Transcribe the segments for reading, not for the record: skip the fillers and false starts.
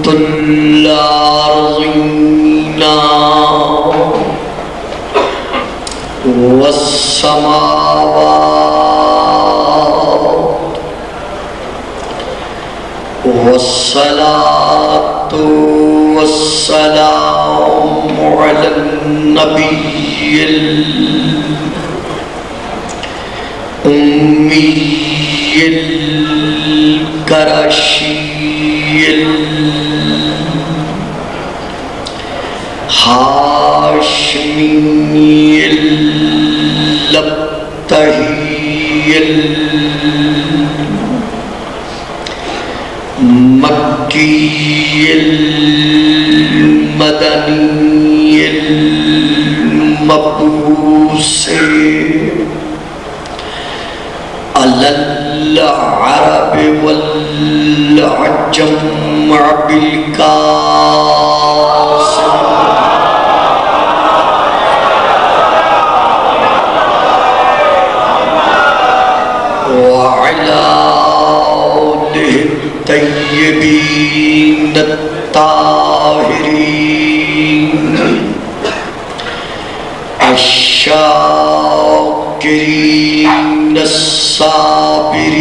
الأرضين والسماوات والصلاة والسلام على النبي الأمي القرشي الهاشمي اللبتهي المكي المدني المبعوث على العرب والعجم بالقاسم وعلى آله الطيبين الطاهرين الشاكرين الصابرين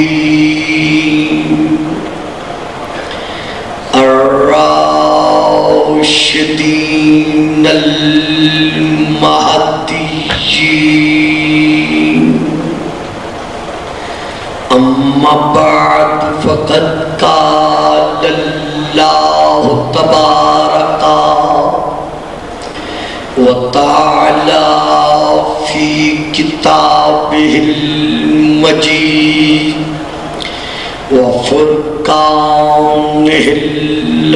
الراشدين المهديين. أما بعد فقد قال الله تبارك وتعالى في كتابه المجيد وفرقانه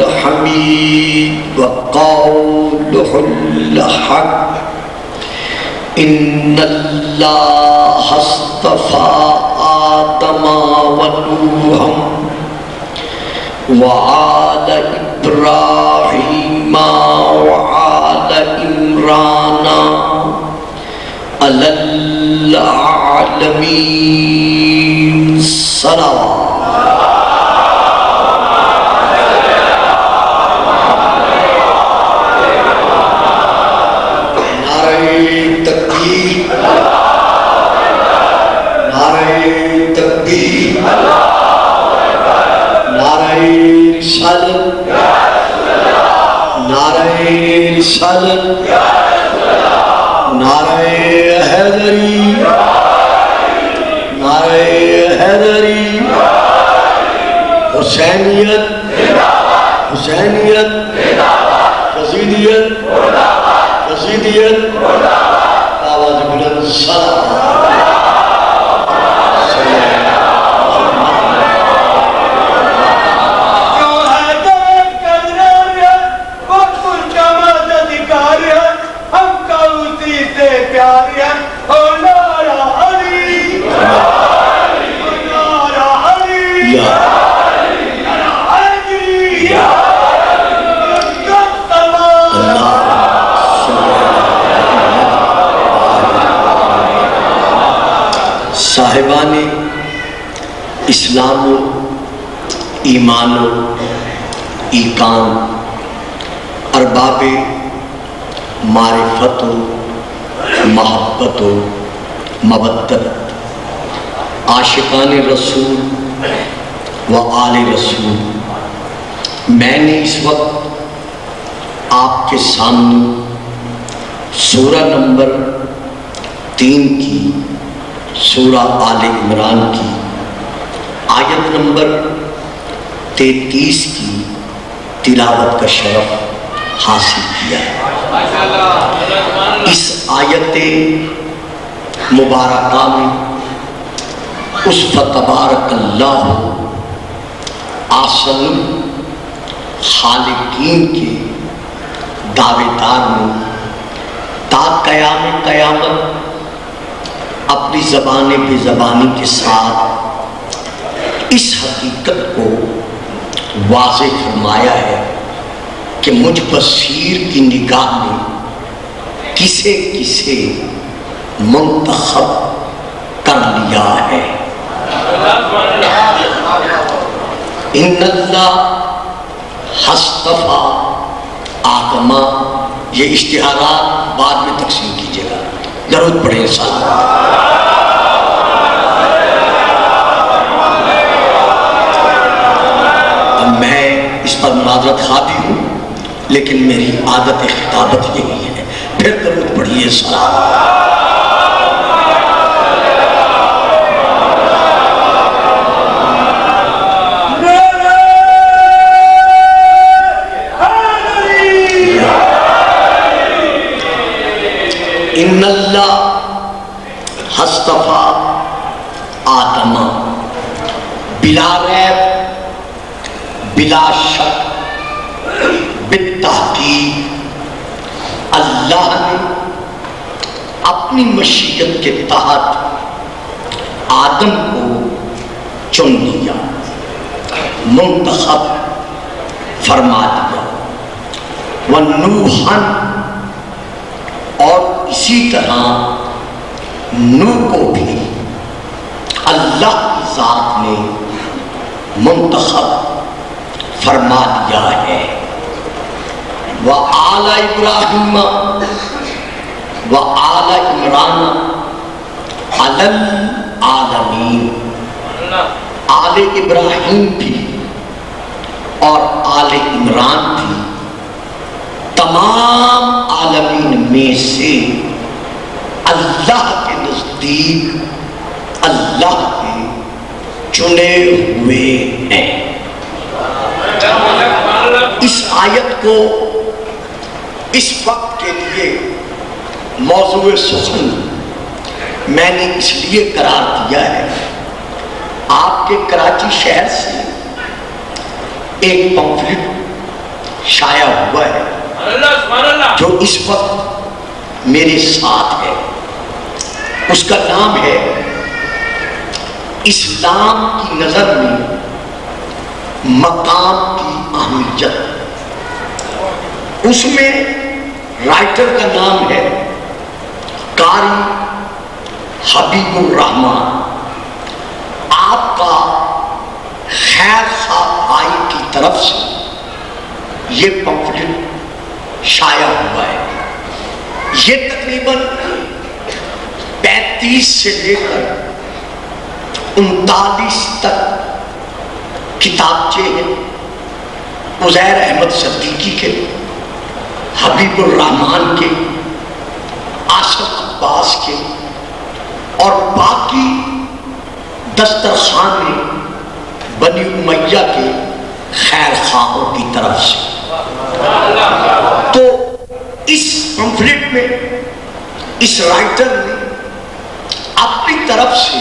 الحميد وقوله الحق إن الله اصطفى آدم ونوحا وآل إبراهيم وآل عمران على العالمين. صلوات. نعرہ رسالت، نعرہ حیدری، نعرہ حیدری، حسینیت، حسینیت، یزیدیت، یزیدیت، آواز بلند سلام. صاحبان اسلام و ایمان و ایقان، ارباب معرفت و محبت و مودت، عاشقان رسول و آل رسول، میں نے اس وقت آپ کے سامنے سورہ نمبر 3 کی، سورہ آل عمران کی آیت نمبر 33 کی تلاوت کا شرف حاصل کیا ہے. اس آیت مبارکہ میں اس فتبارک اللہ احسن الخالقین کے دعوے دار نے تا قیام قیامت اپنی زبان بے زبانی کے ساتھ اس حقیقت کو واضح فرمایا ہے کہ مجھ بصیر کی نگاہ میں کسے کسے منتخب کر لیا ہے. ان اللہ ہستفا آدما، یہ اشتہارات بعد میں تقسیم کیجیے گا. درود پڑھیں سلام. میں اس پر معذرت خواہ بھی ہوں، لیکن میری عادت خطابت یہی ہے. پھر درود پڑھیے سلام. ان اللہ ہستفا آدم، بلا ریب، بلا شک، بالتحقیق اللہ نے اپنی مشیت کے تحت آدم کو چن لیا، منتخب فرما دیا. وَنُوحًا، اور اسی طرح نوح کو بھی اللہ کی ذات نے منتخب فرما دیا ہے. وآل ابراہیم وآل عمران علی العالمین، آل ابراہیم بھی اور آل عمران بھی تمام عالمین میں سے اللہ کے نزدیک اللہ کے چنے ہوئے ہیں. اس آیت کو اس وقت کے لیے موضوع سخن میں نے اس لیے قرار دیا ہے. آپ کے کراچی شہر سے ایک پمفلٹ شائع ہوا ہے جو اس وقت میرے ساتھ ہے. اس کا نام ہے اسلام کی نظر میں مقام کی اہمیت. اس میں رائٹر کا نام ہے قاری حبیب الرحمن. آپ کا خیر خواہ بھائی کی طرف سے یہ پمفلٹ شائع ہوا ہے. یہ تقریباً 35 سے لے کر 39 تک کتابچے ہیں. عزیر احمد صدیقی کے، حبیب الرحمن کے، آصف عباس کے اور باقی دسترخوان میں بنی امیہ کے خیر خواہوں کی طرف سے. تو اس پمفلٹ میں اس رائٹر نے اپنی طرف سے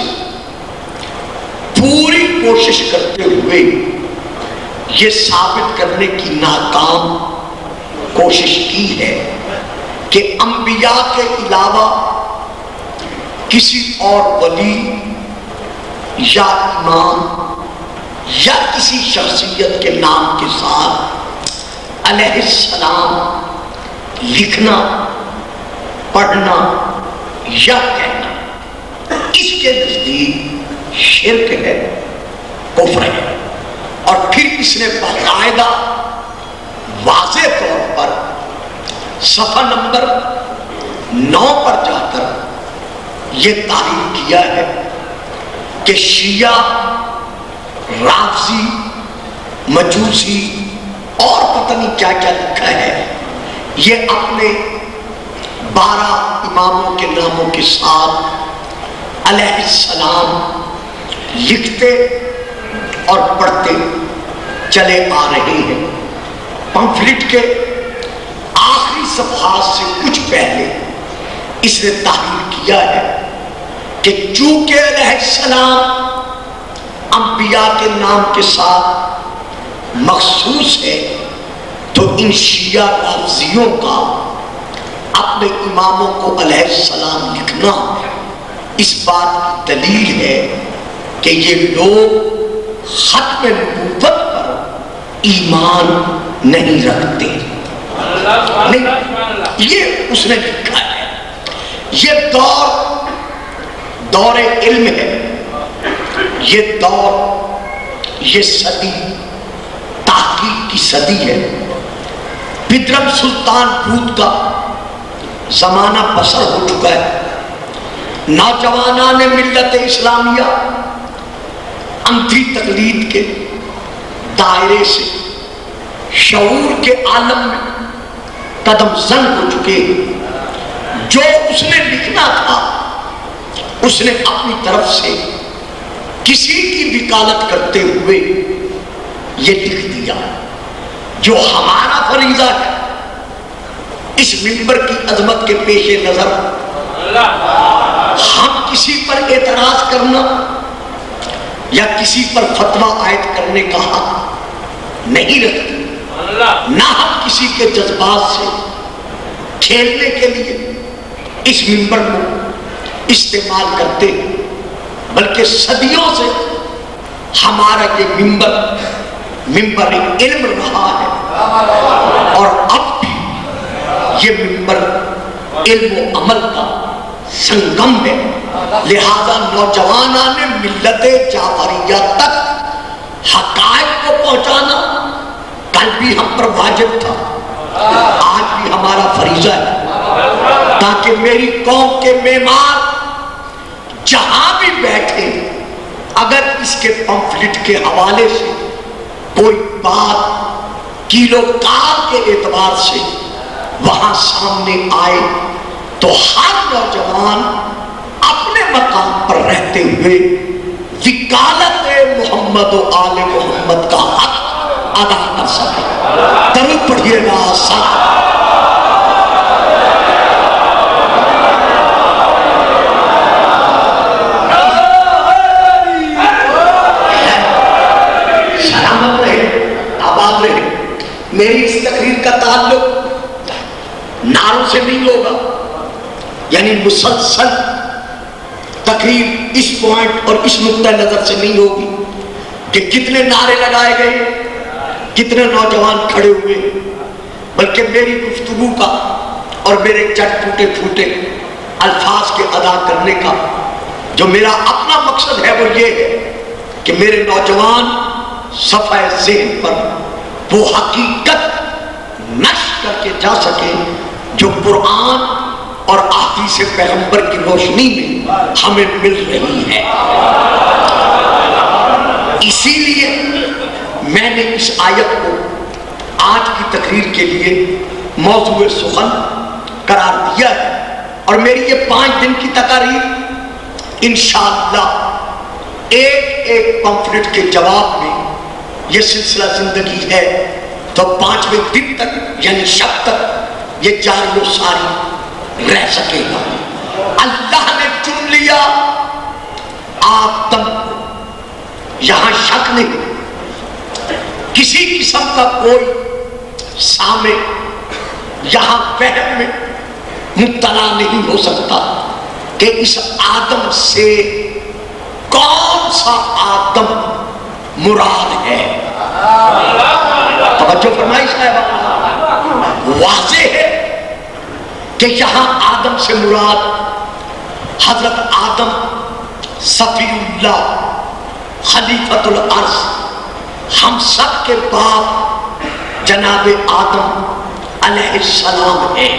پوری کوشش کرتے ہوئے یہ ثابت کرنے کی ناکام کوشش کی ہے کہ انبیاء کے علاوہ کسی اور ولی یا امام یا کسی شخصیت کے نام کے ساتھ علیہ السلام لکھنا، پڑھنا یا کہنا اس کے نزدیک شرک ہے، کفر ہے. اور پھر اس نے باقاعدہ واضح طور پر صفحہ نمبر 9 پر جا کر یہ تعریف کیا ہے کہ شیعہ، رافضی، مجوسی اور پتہ نہیں کیا کیا لکھا ہے، یہ اپنے 12 اماموں کے ناموں کے ساتھ علیہ السلام لکھتے اور پڑھتے چلے آ رہے ہیں. پمفلٹ کے آخری صفحات سے کچھ پہلے اس نے تحریر کیا ہے کہ چونکہ علیہ السلام انبیاء کے نام کے ساتھ مخصوص ہے تو ان شیعہ رافضیوں کا اپنے اماموں کو علیہ السلام لکھنا اس بات کی دلیل ہے کہ یہ لوگ ختم نبوت پر ایمان نہیں رکھتے. نہیں، یہ اس نے لکھا ہے. یہ دور علم ہے، یہ دور، یہ صدی تحقیق کی صدی ہے. بدرم سلطان بھوت کا زمانہ بسر ہو چکا ہے. نوجوانان ملت اسلامیہ اندھی تقلید کے دائرے سے شعور کے عالم میں قدم زن ہو چکے. جو اس نے لکھنا تھا اس نے اپنی طرف سے کسی کی وکالت کرتے ہوئے یہ لکھ دیا. جو ہمارا فریضہ ہے اس منبر کی عظمت کے پیش نظر ہم کسی پر اعتراض کرنا یا کسی پر فتویٰ عائد کرنے کا حق نہیں رکھتے. نہ ہم کسی کے جذبات سے کھیلنے کے لیے اس منبر کو استعمال کرتے ہیں، بلکہ صدیوں سے ہمارا یہ منبر علم رہا ہے اور اب بھی یہ منبر علم و عمل کا سنگم ہے. لہذا نوجوانان ملت جعفریہ تک حقائق کو پہنچانا کل بھی ہم پر واجب تھا، آج بھی ہمارا فریضہ ہے، تاکہ میری قوم کے معمار جہاں بھی بیٹھے اگر اس کے پمفلٹ کے حوالے سے کوئی بات کیلو کال کے اعتبار سے وہاں سامنے آئے تو ہر نوجوان اپنے مقام پر رہتے ہوئے وکالت محمد و آل محمد کا حق ادا کر سکے. درود پڑھیے گا ساتھ. سلامت رہے، آباد رہے. میری اس تقریر کا تعلق نعروں سے نہیں ہوگا، یعنی مسلسل تقریر اس پوائنٹ اور اس نقطہ نظر سے نہیں ہوگی کہ کتنے نعرے لگائے گئے، کتنے نوجوان کھڑے ہوئے، بلکہ میری گفتگو کا اور میرے چٹ ٹوٹے پھوٹے الفاظ کے ادا کرنے کا جو میرا اپنا مقصد ہے وہ یہ ہے کہ میرے نوجوان صفحہ ذہن پر وہ حقیقت نشر کر کے جا سکے جو قرآن اور احادیث پیغمبر کی روشنی میں ہمیں مل رہی ہے. اسی لیے میں نے اس آیت کو آج کی تقریر کے لیے موضوع سخن قرار دیا ہے، اور میری یہ 5 دن کی تقاریر انشاءاللہ ایک ایک پمفلٹ کے جواب میں یہ سلسلہ زندگی ہے تو 5ویں دن تک یعنی شب تک یہ جاری و ساری رہ سکے گا. اللہ نے چن لیا آدم کو، یہاں شک نہیں، کسی قسم کا کوئی سامع یہاں وہم میں مبتلا نہیں ہو سکتا کہ اس آدم سے کون سا آدم مراد ہے. توجہ فرمائی صاحب. واضح ہے کہ یہاں آدم سے مراد حضرت آدم صفی اللہ خلیفۃ الارض ہم سب کے باپ جناب آدم علیہ السلام ہے.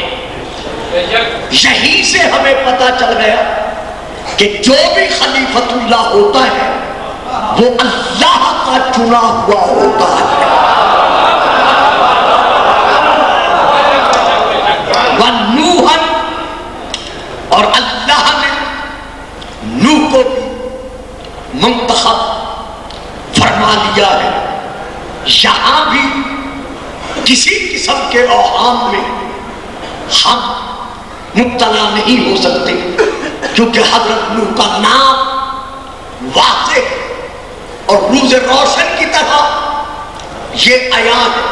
یہیں سے ہمیں پتہ چل گیا کہ جو بھی خلیفۃ اللہ ہوتا ہے وہ اللہ کا چنا ہوا ہوتا ہے. وَنُوحًا، اور اللہ نے نوح کو بھی منتخب فرما لیا ہے. یہاں بھی کسی قسم کے اوہام میں ہم مبتلا نہیں ہو سکتے، کیونکہ حضرت نوح کا نام واضح اور روز روشن کی طرح یہ عیان ہے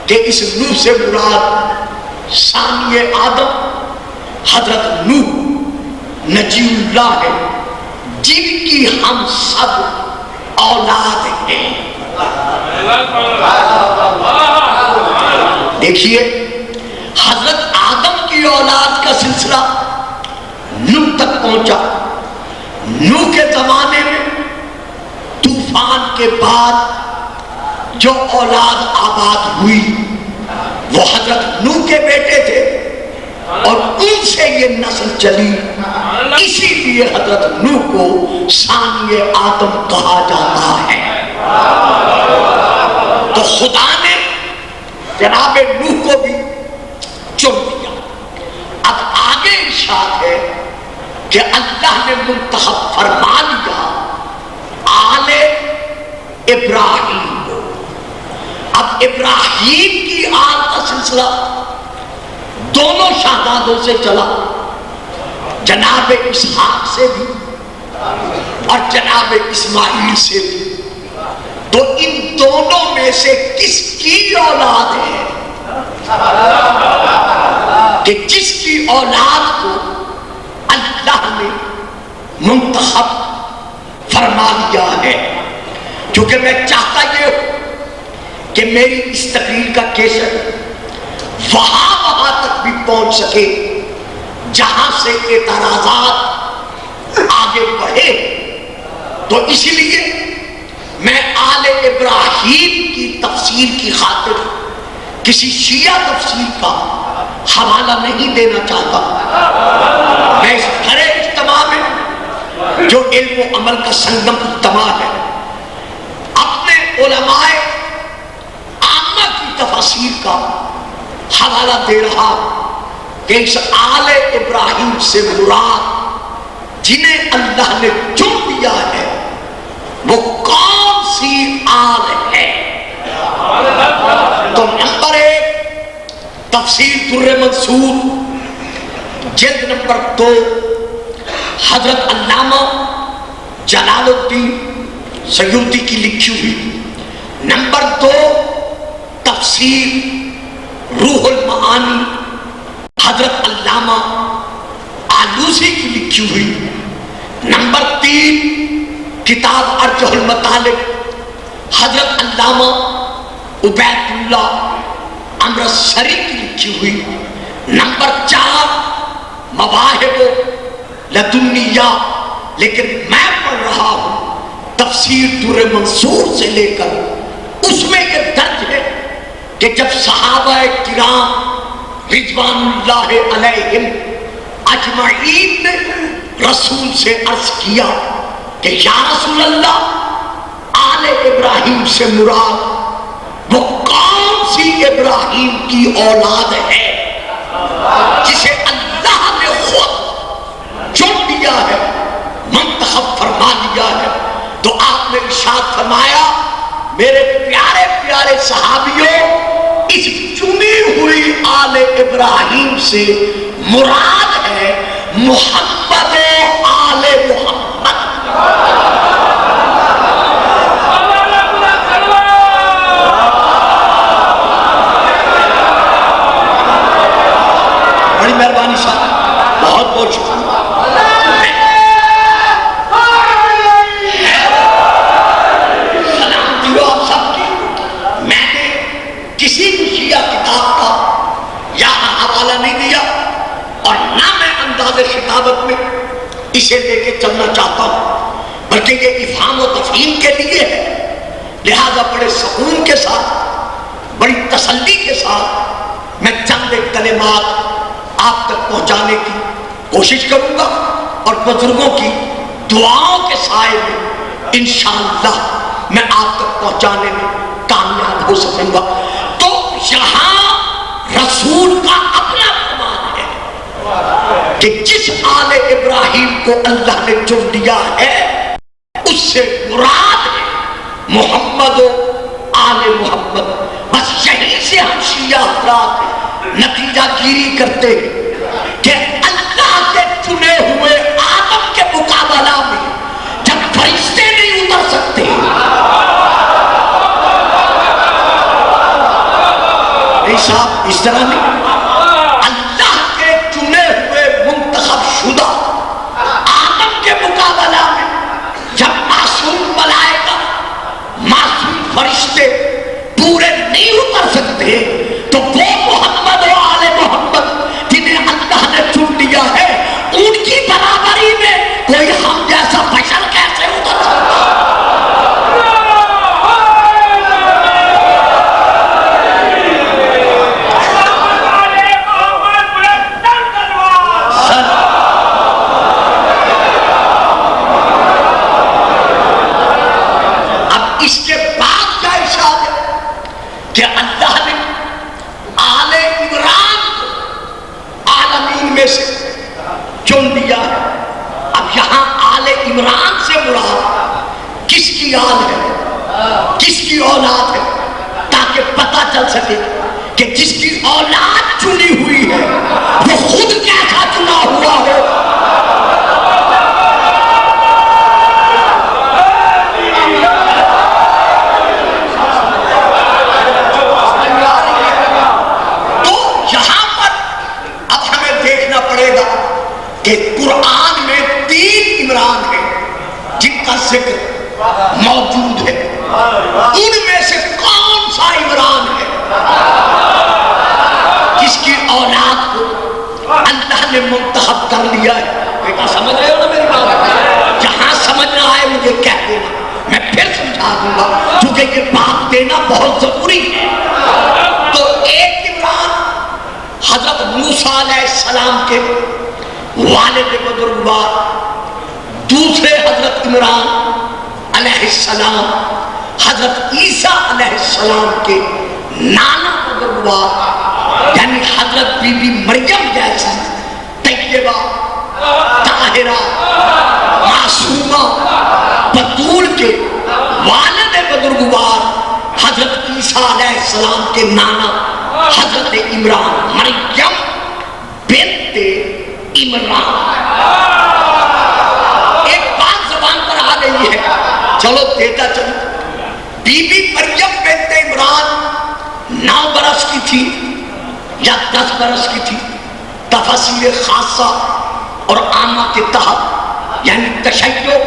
کہ اس نوح سے مراد ثانی آدم حضرت نوح نجی اللہ ہے، جن کی ہم سب اولاد ہیں. دیکھیے حضرت آدم کی اولاد کا سلسلہ نوح تک پہنچا. نوح کے زمانے میں طوفان کے بعد جو اولاد آباد ہوئی وہ حضرت نوح کے بیٹے تھے اور ان سے یہ نسل چلی، اسی لیے حضرت نوح کو ثانی آدم کہا جاتا ہے۔ تو خدا نے جناب نوح کو بھی چن دیا۔ اب آگے ارشاد ہے کہ اللہ نے منتخب فرما لیا آل ابراہیم کو۔ اب ابراہیم کی آل کا سلسلہ دونوں شہزادوں سے چلا، جناب اسحاق سے بھی اور جناب اسماعیل سے بھی۔ تو ان دونوں میں سے کس کی اولاد ہے کہ جس کی اولاد کو اللہ نے منتخب فرما لیا ہے؟ کیونکہ میں چاہتا یہ ہوں کہ میری اس تقریر کا کیسٹ وہاں تک بھی پہنچ سکے جہاں سے اعتراضات آگے بڑھے۔ تو اس لیے میں آل ابراہیم کی تفسیر کی خاطر کسی شیعہ تفسیر کا حوالہ نہیں دینا چاہتا۔ میں اس بھرے اجتماع میں جو علم و عمل کا سنگم اجتماع ہے، اپنے علماء عامہ کی تفسیر کا حوالہ دے رہا کہ اس آل ابراہیم سے مراد جنہیں اللہ نے چن دیا ہے وہ کون سی آل ہے؟ تو نمبر 1 تفسیر در منصور جلد نمبر 2 حضرت علامہ جلال الدین سیوطی کی لکھی ہوئی، نمبر 2 تفسیر روح المعانی حضرت علامہ آلوسی کی لکھی ہوئی، نمبر 3 کتاب ارجح المطالب حضرت علامہ عبید اللہ امرتسری کی لکھی ہوئی، نمبر 4 مواہب لدنیہ، لیکن میں پڑھ رہا ہوں تفسیر در منصور سے لے کر، اس میں یہ درج ہے کہ جب صحابہ کرام رضوان اللہ علیہم اجمعین نے رسول سے عرض کیا کہ یا رسول اللہ آل ابراہیم سے مراد وہ کون سی ابراہیم کی اولاد ہے جسے اللہ نے خود چن لیا ہے، منتخب فرما لیا ہے؟ تو آپ نے ارشاد فرمایا میرے پیارے پیارے صحابیوں، اس چنی ہوئی آل ابراہیم سے مراد ہے محمد و آل محمد۔ بڑی مہربانی صاحب، بہت بہت شکریہ۔ کسی بھی شیعہ کتاب کا یہاں حوالہ نہیں دیا اور نہ میں انداز خطابت میں اسے لے کے چلنا چاہتا ہوں، بلکہ یہ افہام و تفہیم کے لیے ہے۔ لہذا بڑے سکون کے ساتھ، بڑی تسلی کے ساتھ میں چند کلمات آپ تک پہنچانے کی کوشش کروں گا اور بزرگوں کی دعاؤں کے سائے میں انشاءاللہ میں آپ تک پہنچانے میں کامیاب ہو سکوں گا۔ تو یہاں رسول کا اپنا فرمان ہے کہ جس آل ابراہیم کو اللہ نے چن دیا ہے اس سے مراد ہے محمد و آل محمد۔ بس یہیں سے ہم شیعہ حضرات نتیجہ گیری کرتے ہیں کہ اللہ کے چنے ہوئے آدم کے مقابلہ میں جب فرشتے نہیں اتر سکتے، صاحب اس طرح نہیں، اللہ کے چنے ہوئے منتخب شدہ آدم کے مقابلہ میں جب معصوم ملائکہ، معصوم فرشتے پورے نہیں اتر سکتے، تو وہ محمد و آل محمد جنہیں اللہ نے چن لیا ہے ان کی برابری میں کوئی ہم جیسا بشر کیسے اتر سکتا؟ کہ اللہ نے آل عمران کو عالمین میں سے چن لیا ہے. اب یہاں آل عمران سے مراد کس کی آل ہے, کس کی اولاد ہے, تاکہ پتہ چل سکے کہ جس کی اولاد چنی ہوئی ہے وہ خود کیسا چنا ہوا ہے. کہ قرآن میں 3 عمران ہیں جن کا ذکر موجود ہے. ان میں سے کون سا عمران ہے جس کی اولاد کو اللہ نے منتخب کر لیا ہے؟ بیٹا سمجھ رہے ہو نا میری بات؟ جہاں سمجھنا ہے مجھے کہہ دینا, میں پھر سمجھا دوں گا, کیونکہ یہ بات دینا بہت ضروری ہے. تو ایک عمران حضرت موسیٰ علیہ السلام کے والد بزرگوار, دوسرے حضرت عمران علیہ السلام حضرت عیسیٰ علیہ السلام کے نانا بزرگوار, یعنی حضرت بی بی مریم جیسی طیبہ طاہرہ معصومہ بطول کے والد بزرگوار حضرت عیسیٰ علیہ السلام کے نانا حضرت عمران مریم بنت عمران. ایک بات زبان پر آ گئی ہے, چلو دیتا چلو. بی بی مریم بنت عمران 9 برس کی تھی یا 10 برس کی تھی, تفسیر خاصہ اور عامہ کے تحت, یعنی تشیع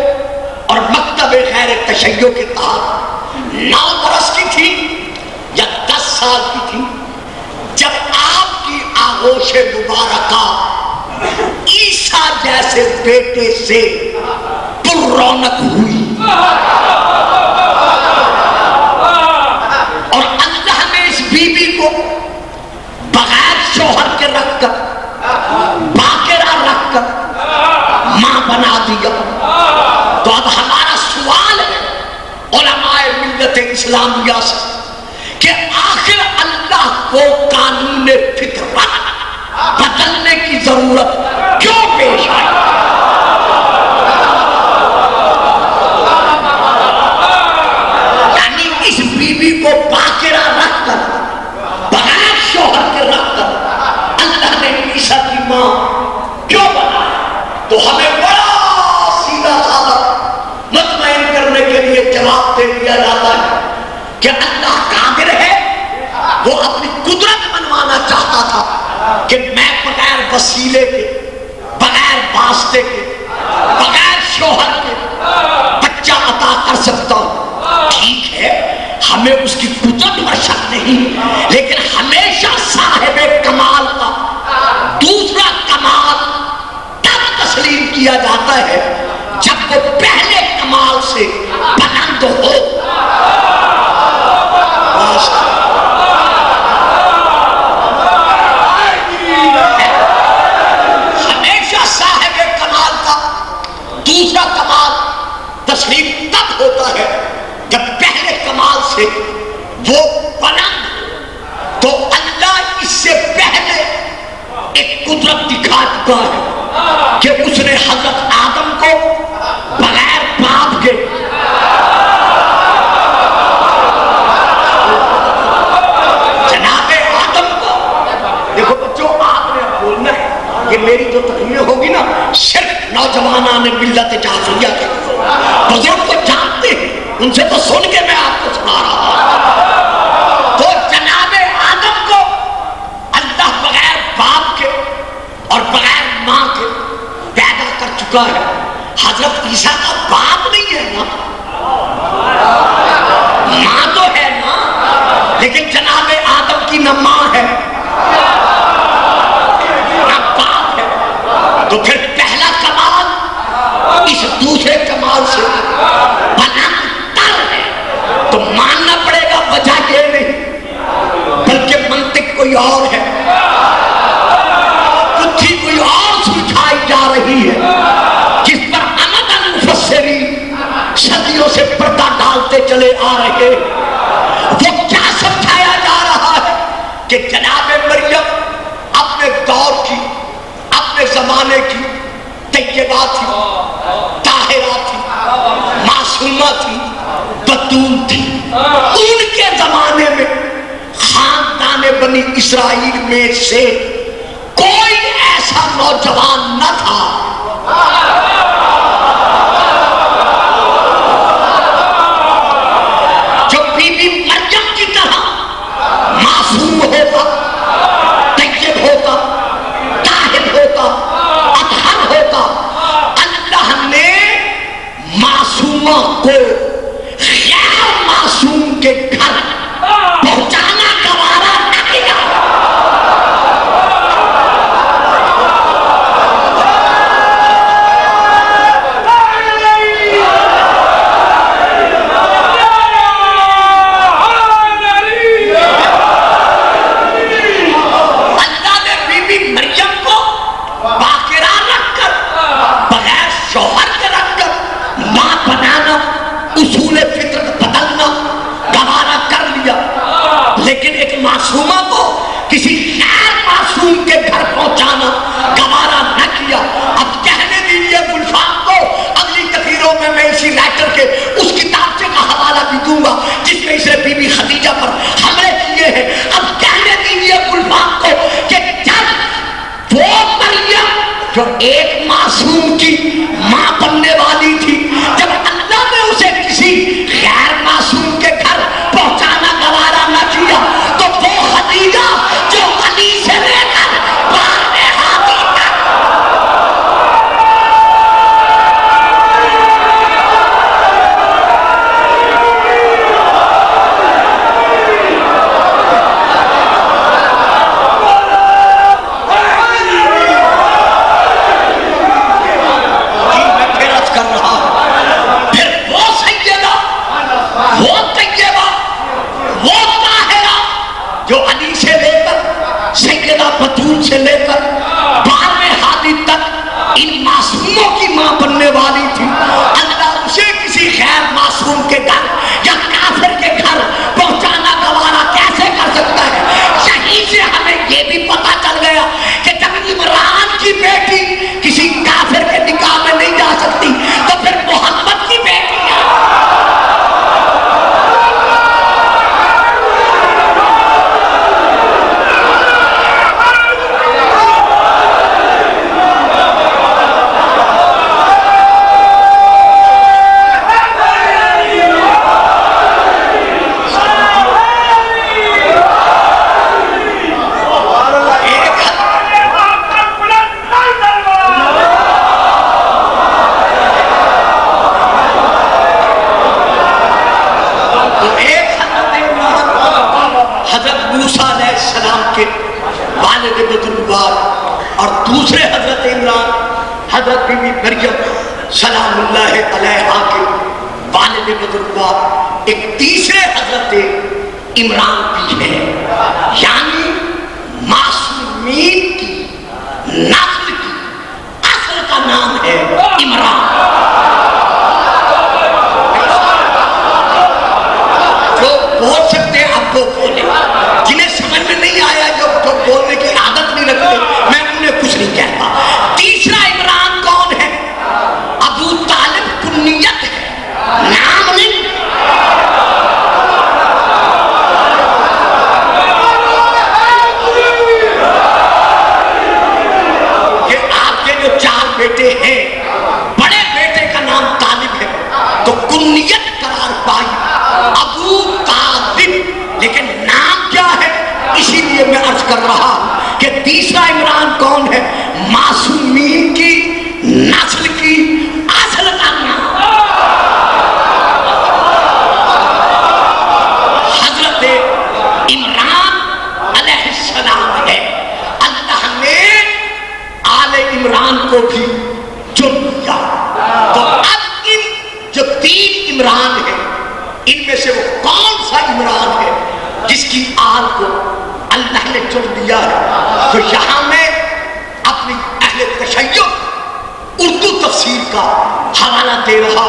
اور مکتب غیر تشیع کے تحت 9 برس کی تھی یا 10 سال کی تھی جب آپ کی آغوش مبارکہ عیسیٰ جیسے بیٹے سے پر رونق ہوئی. اور اللہ نے اس بی بی کو بغیر شوہر کے رکھ کر, باقرہ رکھ کر ماں بنا دیا. تو اب ہمارا سوال ہے علماء ملت اسلامیہ سے کہ آخر اللہ کو قانون فطرت بدلنے کی ضرورت کیوں پیش آئی؟ یعنی اس بی بی کو باقرہ رکھ کر, بغیر شوہر کے رکھ کر اللہ نے عیسیٰ کی ماں کیوں بنایا؟ تو ہمیں بڑا سیدھا سادہ مطمئن کرنے کے لیے جواب دے دیا جاتا ہے کہ اللہ قادر ہے, وہ اپنی قدرت منوانا چاہتا تھا کہ میں بغیر وسیلے کے, بغیر واسطے کے, بغیر شوہر کے بچہ عطا کر سکتا ہوں. ٹھیک ہے, ہمیں اس کی قدرت پر شک نہیں, لیکن ہمیشہ صاحب کمال کا دوسرا کمال تب تسلیم کیا جاتا ہے جب وہ پہلے کمال سے بلند ہو. ہمیشہ صاحب کمال کا دوسرا کمال تسلیم تب ہوتا ہے جب پہلے کمال سے وہ بلند. تو اللہ اس سے پہلے ایک قدرت دکھا چکا ہے کہ اس نے حضرت آدم کو بغیر باپ کے کہ میری جو تقریر ہوگی نا صرف نوجوانان ملت جعفریہ کے بزرگ کو جانتے ہیں, ان سے تو سن کے میں آپ کو سنا رہا ہوں. تو جناب آدم کو اللہ بغیر باپ کے اور بغیر ماں کے پیدا کر چکا ہے. حضرت عیسیٰ کا باپ نہیں ہے نا, ماں تو ہے نا, لیکن جناب آدم کی نہ ماں ہے تو پھر پہلا کمال اس دوسرے کمال سے بلند تر ہے. تو ماننا پڑے گا وجہ یہ نہیں بلکہ منطق کوئی اور ہے, بدھی کوئی اور سمجھائی جا رہی ہے جس پر عمدن مفسرین صدیوں سے پردہ ڈالتے چلے آ رہے. وہ کیا سمجھایا جا خاندان بنی اسرائیل میں سے کوئی ایسا نوجوان نہ تھا جو بی بی مریم کی طرح معصوم ہوتا، طیب ہوتا، طاہر ہوتا، اطہر ہوتا۔ اللہ نے معصومہ کو غیر معصوم کے گھر پہنچانا گوارا نہ کیا۔ اللہ نے بی بی مریم کو باقرہ رکھ کر، بغیر شوہر کے رکھ کر ماں بنانا، اصول فطرت بدلنا گوارا کر لیا، لیکن ایک معصومہ کو کسی غیر معصوم کے گھر پہنچانا گوارا نہ کیا۔ اب کہنے دیجیے گلفام کو، اگلی تقریروں میں اسی رائٹر کے اس کتاب کا حوالہ بھی دوں گا جس میں اسے بی بی خدیجہ پر حملے کیے ہیں۔ اب کہنے دیجیے گلفام کو کہ جب وہ مریم جو ایک معصوم کی ماں بننے والی تھی، جب اللہ نے اسے کسی غیر معصوم کے گھر پہنچانا گوارا نہ کیا، تو وہ خدیجہ جو علی سے لے کر بار ہاتھی تک بطول سے لے کر 12ویں ہادی تک ان معصوموں کی ماں بننے والی تھی۔ اللہ اسے کسی غیر معصوم کے گھر یا کافر کے گھر پہنچانا گوارا کیسے کر سکتا ہے؟ یہیں سے ہمیں یہ بھی پتا چل گیا کہ جب عمران کی بیٹی کسی کافر کے نکاح میں نہیں جا سکتی تو پھر محمد کی بیٹی ہے۔ اور دوسرے حضرت عمران حضرت بی بی مریم سلام اللہ علیہا کے والد بزرگوار، ایک تیسرے حضرت عمران بھی ہے، یعنی معصومین کی نسل کی اصل کا نام ہے عمران۔ جو بول سکتے ہیں اب وہ بولے، جنہیں سمجھ میں نہیں آیا جو بولنے کی عادت نہیں رکھتے میں انہیں کچھ نہیں کہتا۔ تیسرا عمران کون ہے؟ ابو طالب کنیت ہے، نام نہیں۔ کہ آپ کے جو 4 بیٹے ہیں، بڑے بیٹے کا نام طالب ہے تو کنیت قرار پائی ابو طالب، لیکن نام کیا ہے؟ اسی لیے میں عرض کر رہا کہ تیسرا عمران کون ہے؟ معصومین کی نسل کی اصل کا نام حضرت عمران علیہ السلام ہے۔ اللہ نے آل عمران کو بھی چن لیا، تو اب ان جو 3 عمران ہیں ان میں سے وہ کون سا عمران ہے جس کی آل کو اللہ نے چن لیا ہے؟ تو یہاں میں اپنی اہل تشیع اردو تفسیر کا حوالہ دے رہا۔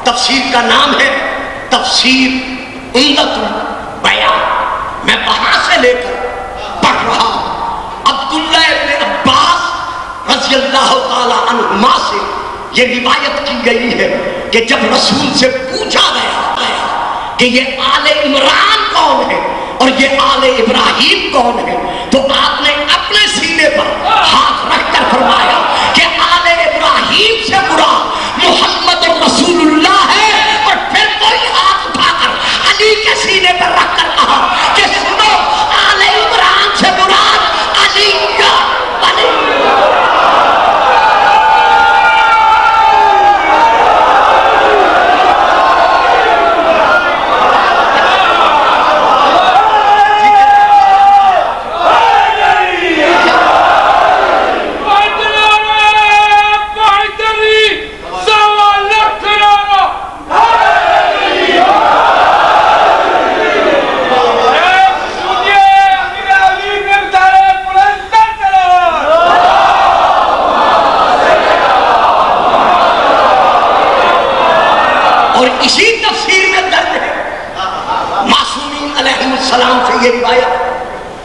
تفسیر کا نام ہے تفسیر عمدۃ البیان، میں وہاں سے لے کر پڑھ رہا ہوں۔ عبداللہ ابن عباس رضی اللہ تعالی عنہما سے یہ روایت کی گئی ہے کہ جب رسول سے پوچھا گیا کہ یہ آل عمران کون ہے اور یہ آل ابراہیم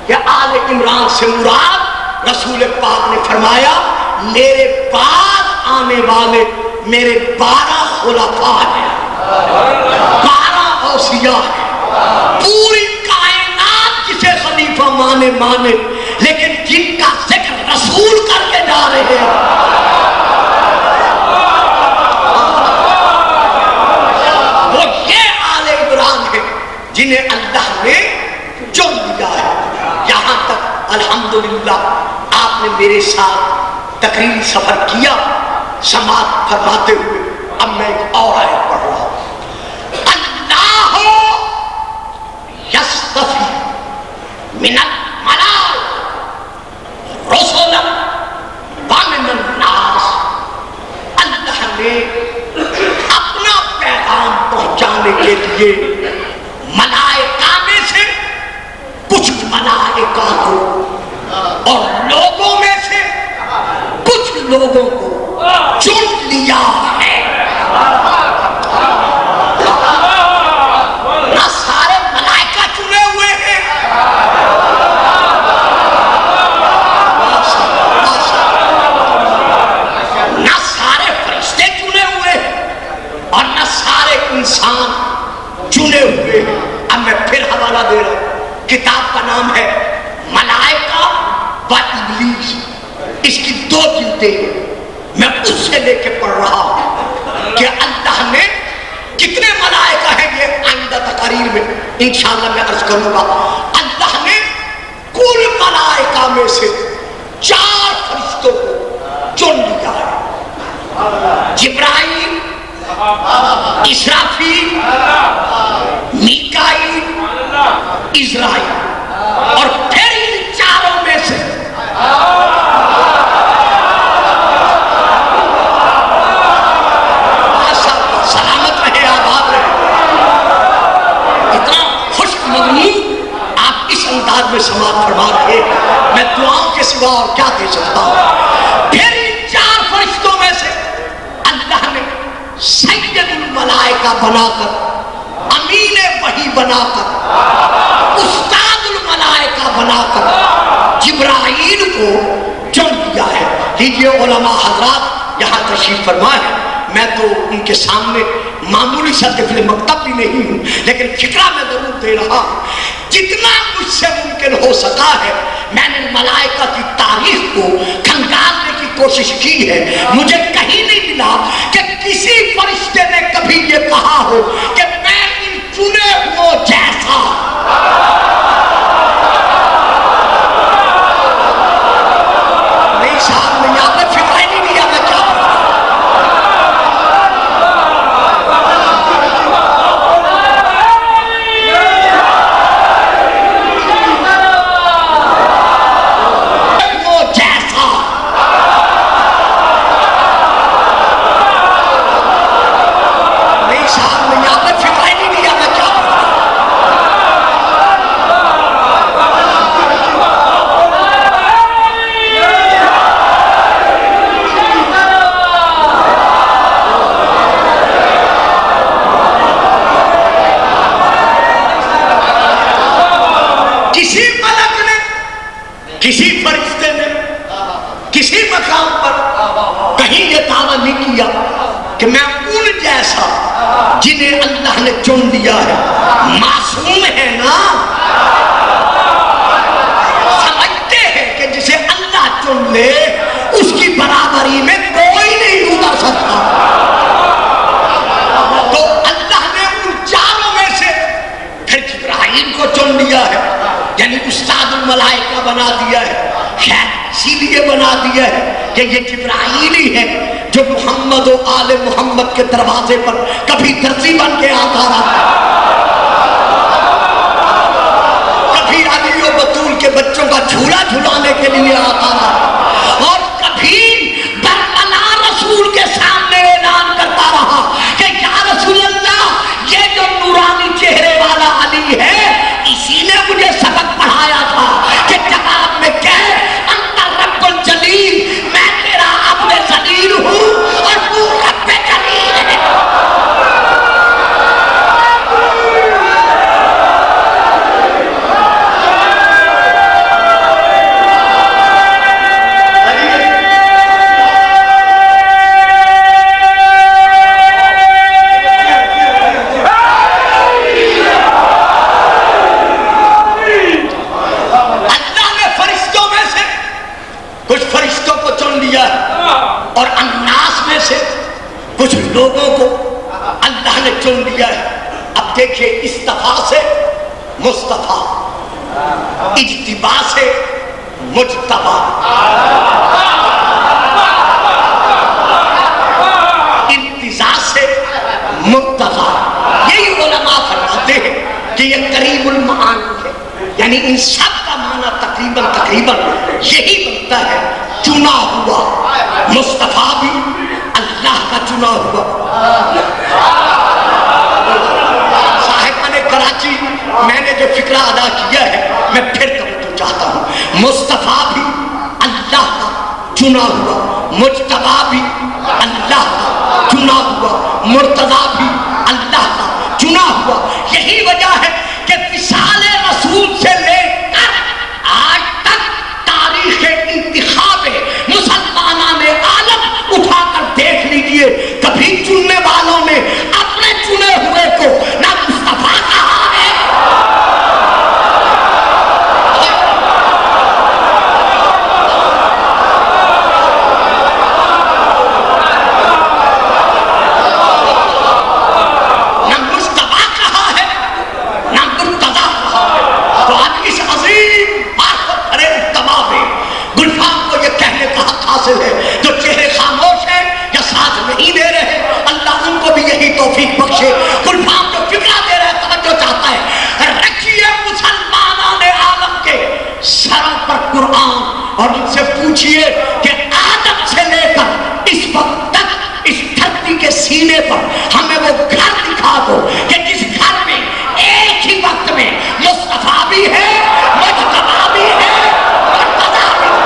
کہ آل عمران سے مراد رسول پاک نے فرمایا میرے بعد آنے والے میرے 12 خلفاء ہیں، 12 اوصیاء ہیں، پوری کائنات جسے خلیفہ مانے لیکن جن کا ذکر رسول کر کے جا رہے ہیں، وہ یہ آل عمران ہے جنہیں اللہ نے چن لیا ہے۔ یہاں تک الحمدللہ آپ نے میرے ساتھ تقریری سفر کیا سماعت فرماتے ہوئے۔ اب میں ایک اور آیت پڑھ رہا ہوں، اللہ یصطفی من الملائکۃ رسلا ومن الناس، اللہ نے اپنا پیغام پہنچانے کے لیے ملائکہ میں سے کچھ ملائکہ کو اور لوگوں میں سے کچھ لوگوں کو چن لیا ہے۔ نہ سارے ملائکہ چنے ہوئے ہیں، نہ سارے فرشتے چنے ہوئے ہیں، اور نہ سارے انسان چنے ہوئے ہیں۔ اب میں پھر حوالہ دے رہا ہوں، کتاب کا نام ہے ملائکہ و ابلیس، اس کی 2 جلدیں ہیں، میں اس سے لے کے پڑھ رہا ہوں کہ اللہ نے کتنے ملائکہ ہیں، یہ آئندہ تقاریر میں انشاءاللہ میں عرض کروں گا۔ اللہ نے کل ملائکہ میں سے 4 فرشتوں کو چن لیا ہے، جبرائیل، اسرافیل، میکائیل، عزرائیل، اور پھر ان 4 میں سے سلامت رہے، آباد رہے، اتنا خشک مضمون آپ اس انداز میں سماعت فرما رہے، میں دعاؤں کے سوا اور کیا دے سکتا ہوں۔ پھر ان 4 فرشتوں میں سے اللہ نے سید الملائکہ بنا کر، امین وحی بنا کر، استاد الملائکہ بنا کر جبرائیل کو چن لیا ہے۔ لیجئے علماء حضرات یہاں تشریف فرما ہے، میں تو ان کے سامنے معمولی سا طفل مکتب بھی نہیں ہوں، لیکن فکرہ میں ضرور دے رہا ہوں۔ جتنا مجھ سے ممکن ہو سکا ہے میں نے ملائکہ کی تاریخ کو کھنگالنے کی کوشش کی ہے۔ مجھے کہیں نہیں ملا کہ کسی فرشتے نے کبھی یہ کہا ہو کہ میں ان چنے ہوئے جیسا نہیں۔ صاحب میں یہاں پہ فکر ہی نہیں لیا میں کیا کسی فرشتے نے کسی مقام پر کہیں یہ دعویٰ نہیں کیا کہ میں ان جیسا جنہیں اللہ نے چن لیا ہے۔ معصوم ہے نا، سمجھتے ہیں کہ جسے اللہ چن لے اس کی برابری میں کوئی نہیں اتر سکتا، تو اللہ نے ان 4 میں سے پھر جبرائیل کو چن لیا ہے، یعنی استاد الملائکہ بنا دیا ہے۔ خیر اسی لیے بنا دیا ہے کہ یہ جبرائیل ہی ہے جو محمد و آل محمد کے دروازے پر کبھی درزی بن کے آتا رہا، کبھی علی و بطول کے بچوں کا جھولا جھلانے کے لیے آتا رہا، اور کبھی برملا رسول کے سامنے اعلان کرتا رہا کہ یا رسول اللہ یہ جو نورانی چہرے والا علی ہے اسی نے مجھے سبق پڑھایا تھا کہ جواب میں کہہ انت رب الجلیل، میں تیرا عبد ذلیل ہوں اور تو رب جلیل ہے۔ لوگوں کو اللہ نے چن لیا ہے. اب دیکھیے استفا سے مصطفیٰ، اجتبا سے مجتبا، انتزاع سے مرتضی. یہی علماء فرماتے ہیں کہ یہ قریب المعانی ہے، یعنی ان سب کا معنی تقریباً یہی بنتا ہے چنا ہوا. مصطفیٰ بھی اللہ کا چنا ہوا. صاحبان کراچی، میں نے جو فکرہ ادا کیا ہے میں پھر توجہ چاہتا ہوں. مصطفیٰ بھی اللہ کا چنا ہوا، مجتبی بھی اللہ کا چنا ہوا، مرتضی بھی اللہ کا چنا ہوا. یہی وجہ ہے کہ وصال رسول سے لے کر آج تک تاریخ انتخاب مسلمانان عالم اٹھا کر دیکھ لیجئے، کبھی چننے والوں نے اپنے چنے ہوئے کو نہ مصطفیٰ کہا ہے نہ مصطفیٰ کہا ہے نہ مرتضیٰ کہا ہے. تو آج اس عظیم بات بھرے اجتماع میں گلفام کو یہ کہنے کا حق حاصل ہے، جو چہرے خاموش ہیں یا ساتھ نہیں دے رہے، اللہ ان کو بھی یہی توفیق بخشے. گلفام جو فکرہ دے رہے توجہ چاہتا ہے، رکھیے مسلمانان عالم کے سروں پر قرآن اور ان سے پوچھئے کہ آدم سے لے کر اس وقت تک اس دھرتی کے سینے پر ہمیں وہ گھر دکھا دو کہ جس گھر میں ایک ہی وقت میں مصطفیٰ بھی ہے، مجتبی بھی ہے، مرتضیٰ بھی ہے.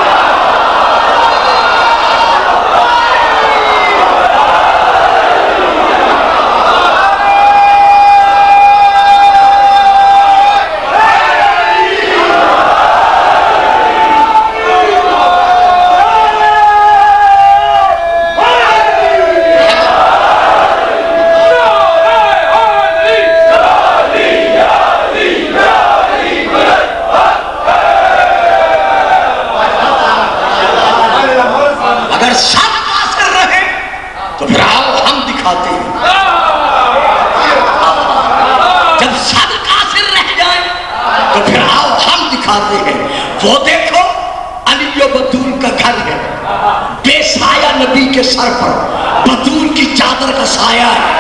اگر سب قاصر رہے تو پھر آؤ ہم دکھاتے ہیں. جب سب قاصر رہ جائیں تو پھر آؤ ہم دکھاتے ہیں. وہ دیکھو علی و بطول کا گھر ہے، بے سایہ نبی کے سر پر بطول کی چادر کا سایہ ہے.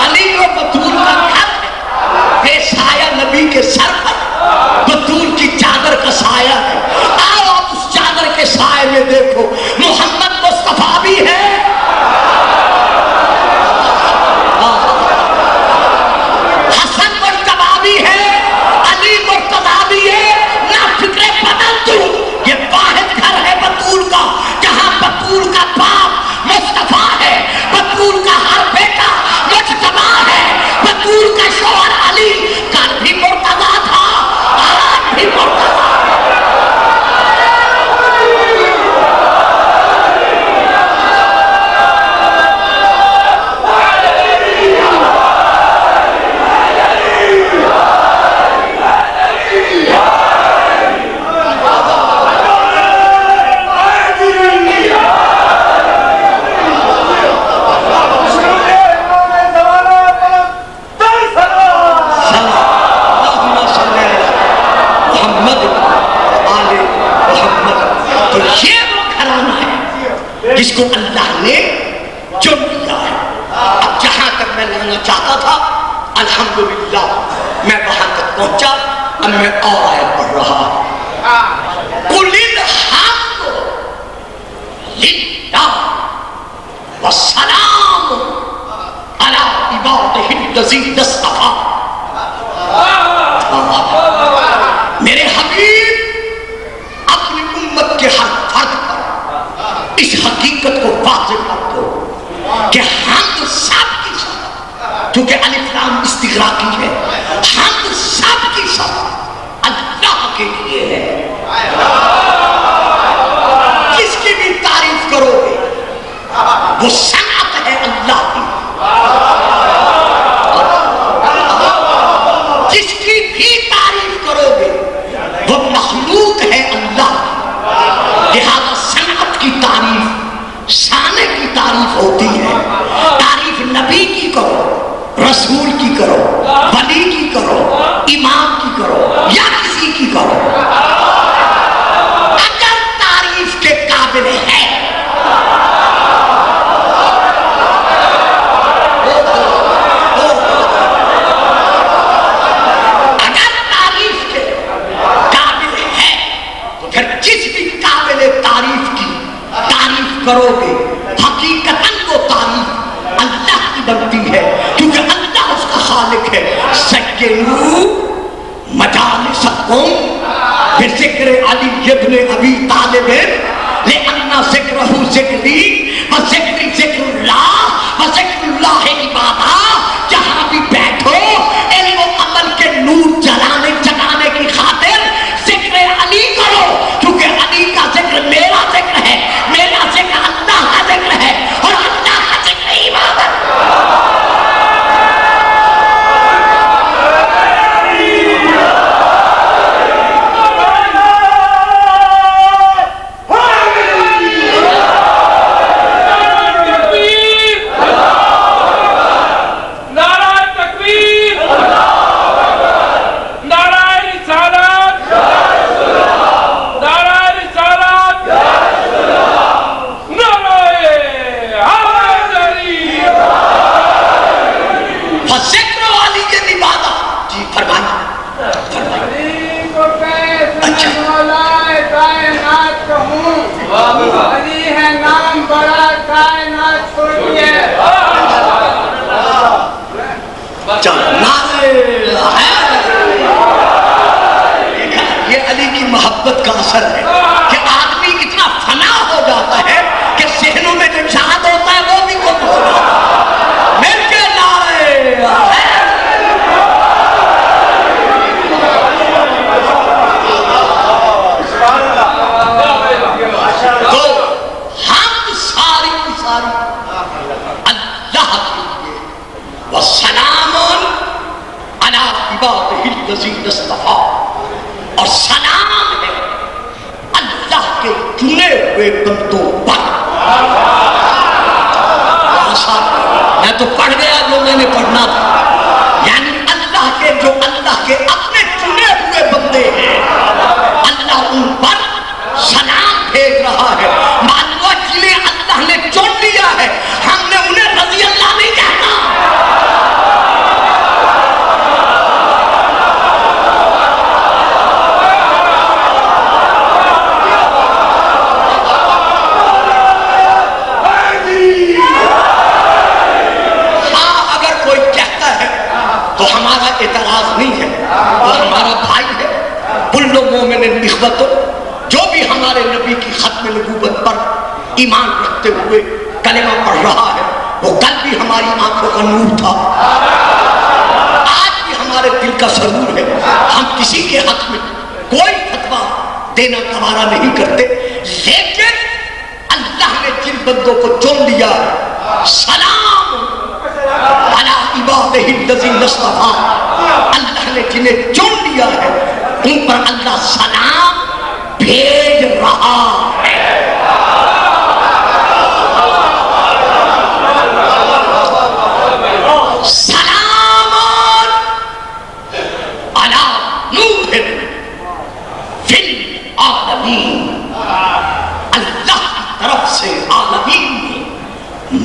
علی و بطول کا گھر ہے، بے سایہ نبی کے سر پر بطول کی چادر کا سایہ ہے. آؤ آپ اس چادر کے سائے میں دیکھو محمد مصطفیٰ بھی ہے، حسن مجتبی بھی ہے، علی مرتضیٰ بھی ہے. نہ فکر بدل تو یہ واحد گھر ہے بطول کا، جہاں بطول کا باپ مصطفیٰ ہے، بطول کا ہر بیٹا مجتبی ہے، بطول کا شوہر علی کل بھی مرتضیٰ تھا، آج بھی مرتضیٰ. جس کو اللہ نے چن لیا ہے. اب جہاں تک میں لانا چاہتا تھا الحمدللہ میں وہاں تک پہنچا. اب میں اور آیت پڑھ رہا ہوں. قُلِ الْحَمْدُ لِلَّهِ وَالسَّلَامُ عَلَىٰ عِبَادِهِ الَّذِينَ اصْطَفَىٰ. میرے حبیب اپنی امت کے ہر فرد پر اس حقیقت کو واضح کر دو کہ حمد سب کی سب، کیونکہ الف لام استغراقی ہے، حمد سب کی سب اللہ کے لیے ہے. جس کی بھی تعریف کرو گے وہ صنعت ہے اللہ کی، جس کی بھی تعریف کرو گے وہ مخلوق ہے اللہ کی. کرو، ولی کی کرو، امام کی کرو یا کسی کی کرو، اگر تعریف کے قابل ہے کرو گے، حقیقتاً وہ تعریف اللہ کی بنتی ہے کیونکہ اللہ اس کا خالق ہے۔ سجلوا مجالسکم بذکر علی ابن ابی طالب لأن ذکرہ ذکری وذکری ذکر اللہ وذکر اللہ عبادہ، جہاں بھی بیٹھو علم و عمل کے نور جلانے جگانے کی خاطر ذکر علی کرو، کیونکہ علی کا ذکر میرا ذکر ہے، میرا ذکر اللہ کا ذکر ہے اور اللہ کا ذکر عبادت۔ یہ علی کی محبت کا اثر ہے کہ آدمی اتنا فنا ہو جاتا ہے کہ ذہنوں میں جو ارشاد ہوتا ہے وہ بھی گم ہو جاتا ہے۔ مل کے نعرے تو ہم ساری اللہ کے لیے والسلام علی عبادہ الذین اصطفیٰ، اور سلام ہے اللہ کے چنے ہوئے بندوں پر۔ میں تو پڑھ گیا جو میں نے پڑھنا تھا، یعنی اللہ کے جو اللہ کے اپنے چنے ہوئے بندے ہیں، اللہ ان پر سلام بھیج رہا ہے۔ معلوم ہوا جنہیں اللہ نے چن لیا ہے، ہم نے انہیں رضی اللہ نہیں کہنا۔ ہمارا اعتراض نہیں ہے، وہ ہمارا بھائی ہے۔ کل مومن اخوۃ، جو بھی ہمارے نبی کی ختم نبوت پر ایمان رکھتے ہوئے کلمہ پڑھ رہا ہے، وہ کل بھی ہماری آنکھوں کا نور تھا، آج بھی ہمارے دل کا سرور ہے۔ ہم کسی کے حق میں کوئی فتویٰ دینا گوارا نہیں کرتے، لیکن اللہ نے جن بندوں کو چن لیا ہے، سلام علی عبادہ الذین اصطفیٰ، اللہ نے جنہیں چن لیا ہے ان پر اللہ سلام بھیج رہا ہے۔ سلام علی نوح فی العالمین، اللہ کی طرف سے عالمین میں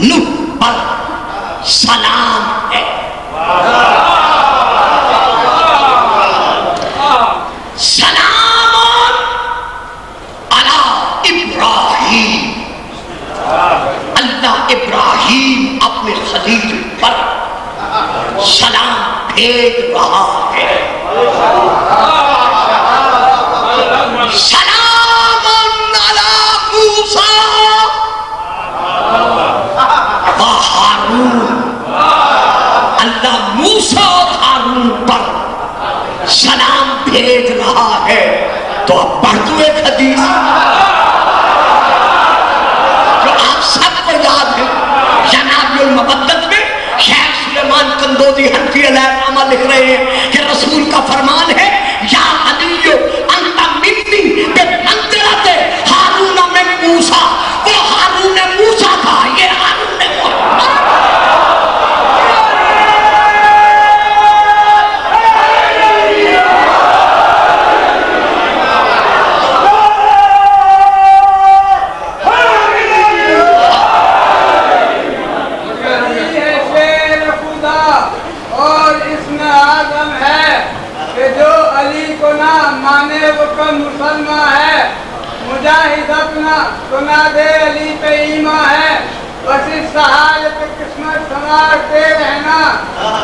نوح پر سلام ہے۔ سلام علی ابراہیم، اللہ ابراہیم اپنے خلیل پر سلام بھیج رہا ہے۔ سلام علی موسیٰ و ہارون، اللہ موسیٰ اور ہارون پر سلام بھیج رہا ہے۔ تو اب پڑھ دو ایک حدیث جو آپ سب کو یاد ہے، جناب المبدت میں شیخ سلیمان کندوزی حنفی علیہ الرحمہ لکھ رہے ہیں کہ رسول کا فرمان ہے، یا علی انت منی بمنزلۃ ہارون من موسیٰ، وہ ہارون موسیٰ تھا، یہ ہارون محمد۔ سنا دے علی پہ ایمان ہے، بس اس سہایت قسمت سنوارتے رہنا،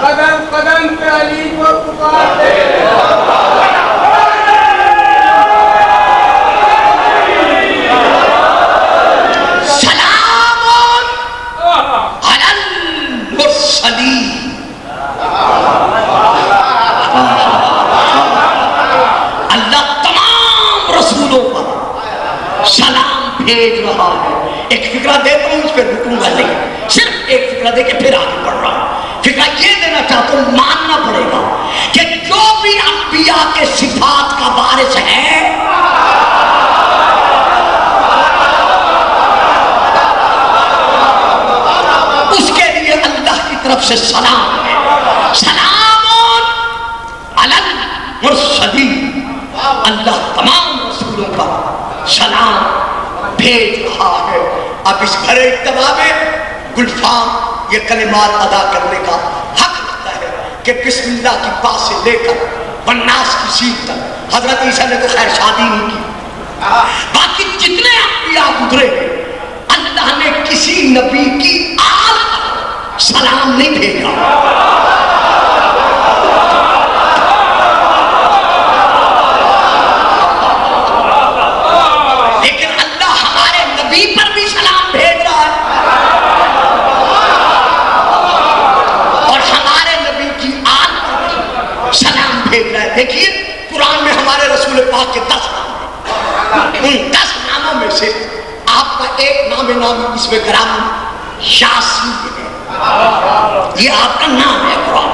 قدم قدم پہ علی کو پکارتے سلام علی المرسلین. اللہ تمام رسولوں پر سلام بھیج رہا ہے. ایک فکرہ دیتا ہوں، اس پہ رکوں گا نہیں، صرف ایک فکرہ دے کے پھر آگے بڑھ رہا ہوں. فکرہ یہ دینا چاہتا ہوں، ماننا پڑے گا کہ جو بھی انبیاء کے صفات کا وارث ہے، اس کے لیے اللہ کی طرف سے سلام ہے. سلام علی المرسلین. اللہ تمام رسولوں پر سلام بھیج رہا ہے. اب اس بھرے اجتماع میں گلفام یہ کلمات ادا کرنے کا حق رکھتا ہے کہ بسم اللہ کی بات سے لے کر والناس کی سیٹ تک. حضرت عیسیٰ نے تو خیر شادی نہیں کی، باقی جتنے انبیاء گزرے اللہ نے کسی نبی کی آل پر سلام نہیں بھیجا. لیکن اللہ ہمارے نبی پر بھی سلام بھیج رہا ہے اور ہمارے نبی کی آل پر بھی سلام بھیج رہا ہے. دیکھیے قرآن میں ہمارے رسول پاک کے 10 نام ہیں. ان 10 ناموں میں سے آپ کا ایک نام اس میں گرام یاسین ہے. یہ آپ کا نام ہے قرآن.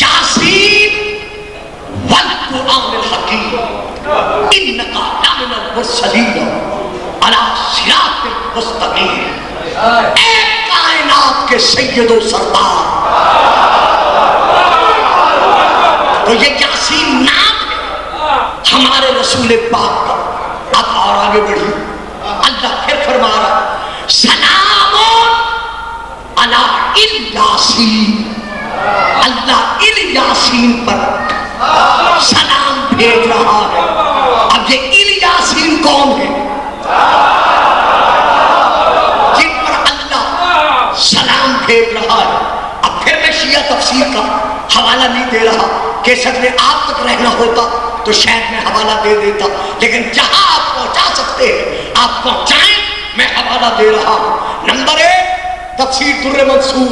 یاسین والقرآن الحکیم انکا لمن المرسلین علی صراط مستقیم. اے کائنات کے سید و سردار. تو یہ یاسین نام ہے ہمارے رسول پاک کا. اب اور آگے بڑھی اللہ پھر فرما رہا سلام علی الیاسین. اللہ الیاسین پر سلام بھیج رہا ہے. اب یہ الیاسین کون ہے جن پر اللہ سلام بھیج رہا ہے؟ اب پھر میں شیعہ تفسیر کا حوالہ نہیں دے رہا، کیسٹ میں آپ تک رہنا ہوتا تو شاید میں حوالہ دے دیتا، لیکن جہاں آپ پہنچا سکتے ہیں آپ پہنچائیں. میں حوالہ دے رہا ہوں. نمبر 1 تفسیر در منصور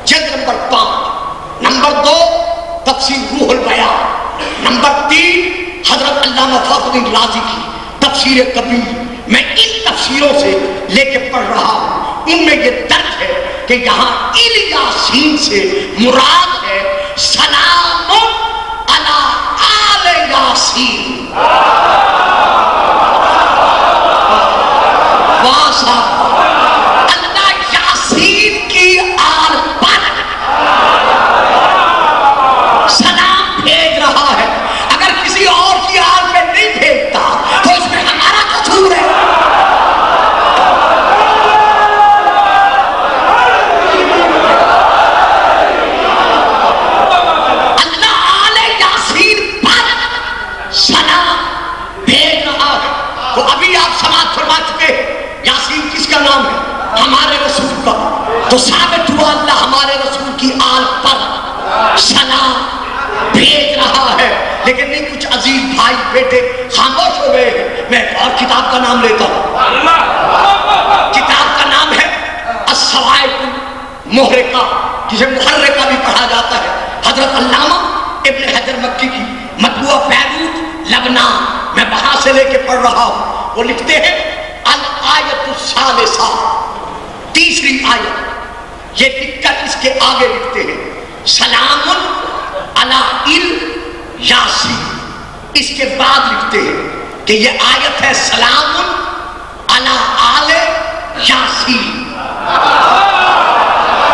جلد نمبر 5. نمبر 2 تفسیر روح البیان. نمبر 3 حضرت علامہ فخر الدین رازی کی تفسیر کبیر. میں ان تفسیروں سے لے کے پڑھ رہا ہوں. ان میں یہ درج ہے کہ یہاں الیاسین سے مراد ہے سلام علی آل یاسین. اللہ یاسین کی آل پر سلام بھیج رہا ہے. اگر کسی اور کی آل پہ نہیں بھیجتا تو اس میں ہمارا قصور ہے. اللہ آل یاسین پر سلام بھیج رہا ہے. تو ابھی آپ سماعت فرما چکے ہیں یاسین کس کا نام ہے؟ ہمارے رسول کا. تو ثابت ہوا اللہ ہمارے رسول کی آل پر سلام بھیج رہا ہے. لیکن نہیں کچھ عزیز بھائی بیٹے خاموش ہو گئے ہیں. میں ایک اور کتاب کا نام لیتا ہوں. کتاب کا نام ہے الصواعق المحرقہ، جسے محرقہ بھی پڑھا جاتا ہے. حضرت علامہ ابن حجر مکی کی مطبوعہ بیروت لبنان. میں وہاں سے لے کے پڑھ رہا ہوں. وہ لکھتے ہیں الآیت الثالثہ، تیسری آیت. یہ لکھ کر اس کے آگے لکھتے ہیں سلام علی الیاسین. اس کے بعد لکھتے ہیں کہ یہ آیت ہے سلام علی آل یاسین،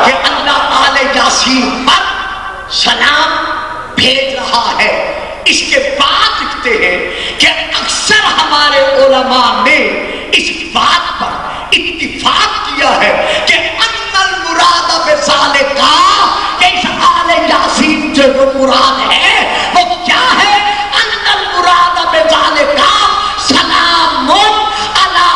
کہ اللہ آل یاسین پر سلام بھیج رہا ہے. اس کے بعد لکھتے ہیں کہ اکثر ہمارے علماء نے اس بات پر اتفاق کیا ہے کہ ان المراد بذالک، کہ اس آل یاسین جو مراد ہے وہ کیا ہے؟ ان المراد بذالک سلام علی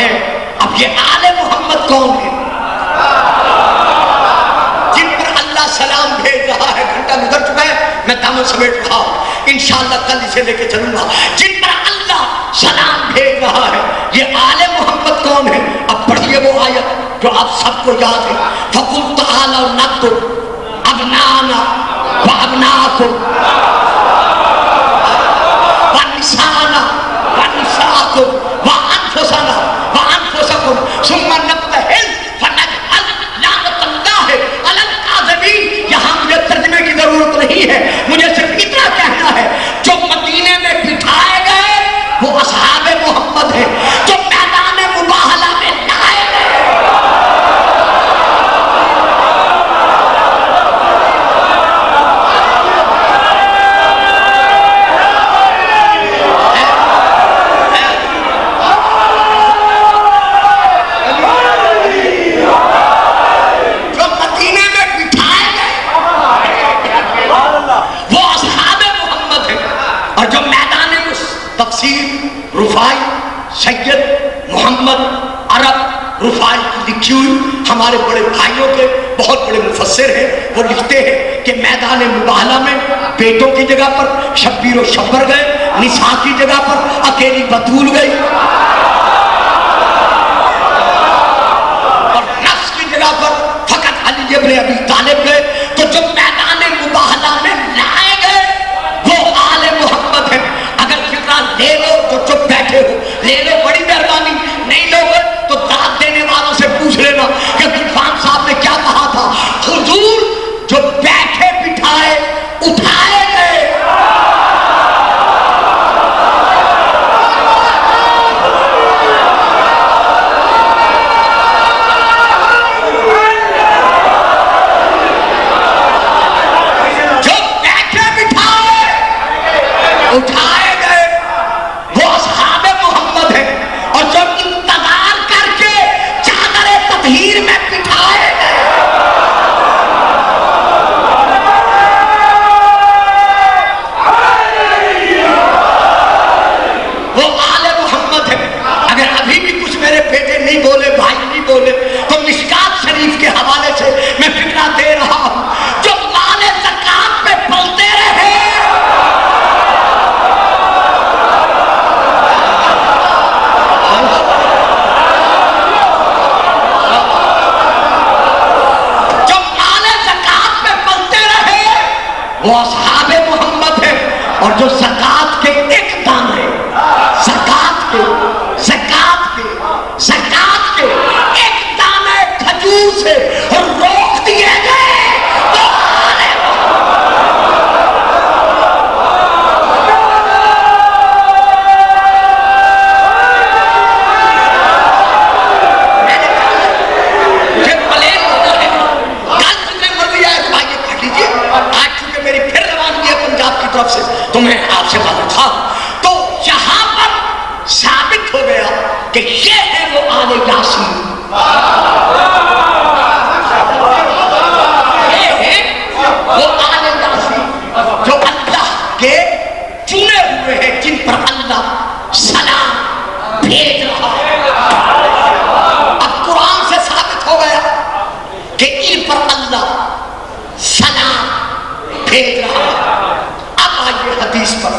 ہے اب یہ آل محمد کون ہے جن پر اللہ سلام بھیج رہا ہے؟ گھنٹہ گزر چکا ہے، میں دامن سمیٹ رہا ہوں، انشاءاللہ کل اسے لے کے چلوں گا۔ جن پر اللہ سلام بھیج رہا ہے یہ آل محمد کون ہے؟ اب پڑھیے وہ آیت جو آپ سب کو یاد ہے، فَقُلْ تَعَالَوْا نَذْكُرْ أَبْنَاءَنَا وَأَبْنَاءَكُمْ وَنِسَاءَنَا وَنِسَاءَكُمْ وَأَنفُسَنَا وَأَنفُسَكُمْ ثُمَّ نَبْتَهِلْ فَنَجْعَلْ لَعْنَتَ اللَّهِ عَلَى الْكَاذِبِينَ۔ یہاں مجھے ترجمے کی ضرورت نہیں ہے، مجھے صرف اتنا کہنا ہے جو مدینے میں بٹھائے گئے وہ اصحاب محمد ہیں، جو میدان مباہلہ میں لائے گئے رفائی سید محمد عرب رفائی کی لکھی ہوئی ہمارے بڑے بھائیوں کے بہت بڑے مفسر ہیں، وہ لکھتے ہیں کہ میدان مباہلہ میں بیٹوں کی جگہ پر شبیر و شبر گئے، نساء کی جگہ پر اکیلی بطول گئی اور نفس کی جگہ پر فقط علی ابن ابی طالب گئے۔ تو جو میدان مباہلہ میں لائے گئے وہ آل محمد ہیں۔ اگر فکرہ لے لو جو چپ بیٹھے ہو لے لو، بڑی مہربانی، نہیں لو گے تو داد دینے والوں سے پوچھ لینا کہ گلفام صاحب نے کیا کہا تھا۔ حضور جو بیٹھے بٹھائے اٹھائے گئے، جو بیٹھے بٹھائے اٹھائے گئے وہ اصحاب محمد ہیں، اور جو انتظار کر کے چادر تطہیر میں بٹھائے گئے وہ آل محمد ہیں۔ اگر ابھی بھی کچھ میرے بیٹے نہیں بولے، بھائی نہیں بولے، تو مشکات شریف کے حوالے سے میں فکرہ دے رہا ہوں، جو مال زکات پہ پلتے رہے وہ اصحاب محمد ہیں، اور جو زکات کے ایک دانے زکات کے ایک دانے کھجور سے روک دیے گئے وہ آل سے تو میں آپ سے بات تھا، تو یہاں پر ثابت ہو گیا کہ یہ ہے وہ آل یاسین، یہ ہے وہ آل یاسین جو اللہ کے چنے ہوئے ہیں، جن پر اللہ سلام بھیج رہا ہے۔ اب قرآن سے ثابت ہو گیا کہ ان پر اللہ سلام بھیج رہا ہے۔ حدیث پر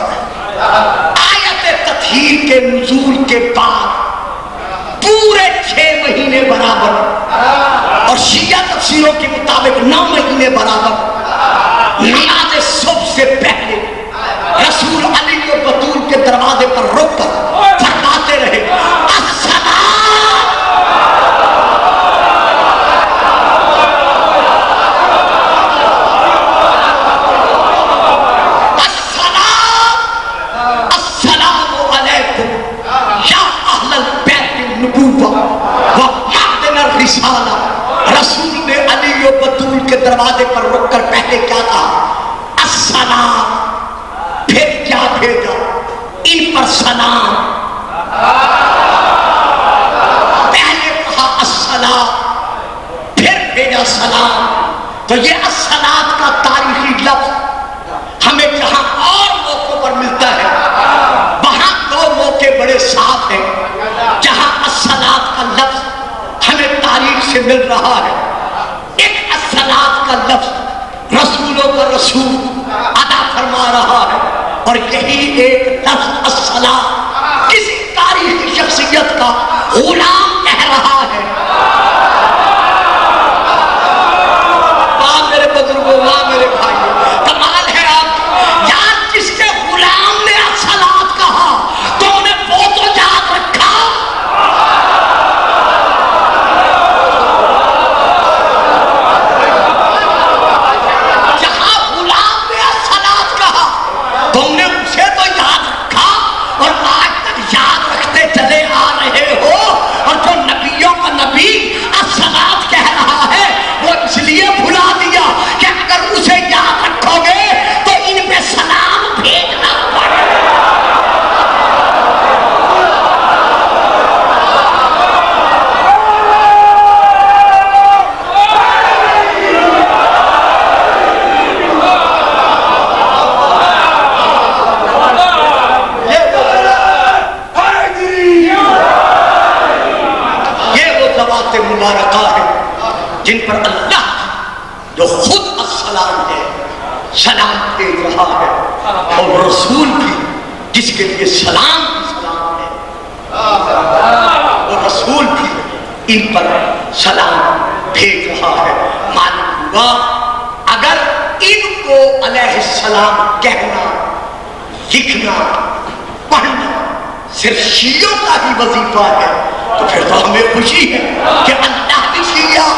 آیت تطہیر کے نزول کے بعد پورے 6 مہینے برابر، اور شیعہ تفسیروں کے مطابق 9 مہینے برابر، نماز صبح سے پہلے رسول علی و بطول کے دروازے پر رک کر فرماتے رہے رسول نے علی و بطول کے دروازے پر رک کر پہلے کیا کہا؟ السلام، پھر کیا بھیجا؟ ان پر سلام سے مل رہا ہے. ایک الصلاۃ کا لفظ رسولوں کا رسول ادا فرما رہا ہے، اور یہی ایک لفظ الصلاۃ کسی تاریخی شخصیت کا غلام کہہ رہا ہے. واہ میرے بزرگوں، واہ میرے بھائیوں، کمال ہے آپ. یاد جس کے غلام نے الصلاۃ کہا تو انہیں وہ تو یاد رکھا. جہاں غلام نے الصلاۃ کہا تم نے اسے تو یاد رکھا، اور آج تک یاد رکھتے چلے آ رہے ہو. اور جو نبیوں کا نبی الصلاۃ کہہ رہا ہے وہ اس لیے بھلا دیا کہ اگر اسے یاد رکھو گے تو ان پہ سلام بھیجنا پڑے. یہ وہ ذوات مبارکہ ہے جن پر اللہ جو خود السلام ہے سلام بھیج رہا ہے، اور رسول بھی جس کے لیے سلام ہے، اور رسول بھی ان پر سلام بھیج رہا ہے. معلوم ہوا اگر ان کو علیہ السلام کہنا، لکھنا، پڑھنا صرف شیعوں کا ہی وظیفہ ہے تو پھر تو ہمیں خوشی ہے کہ اللہ بھی شیعہ.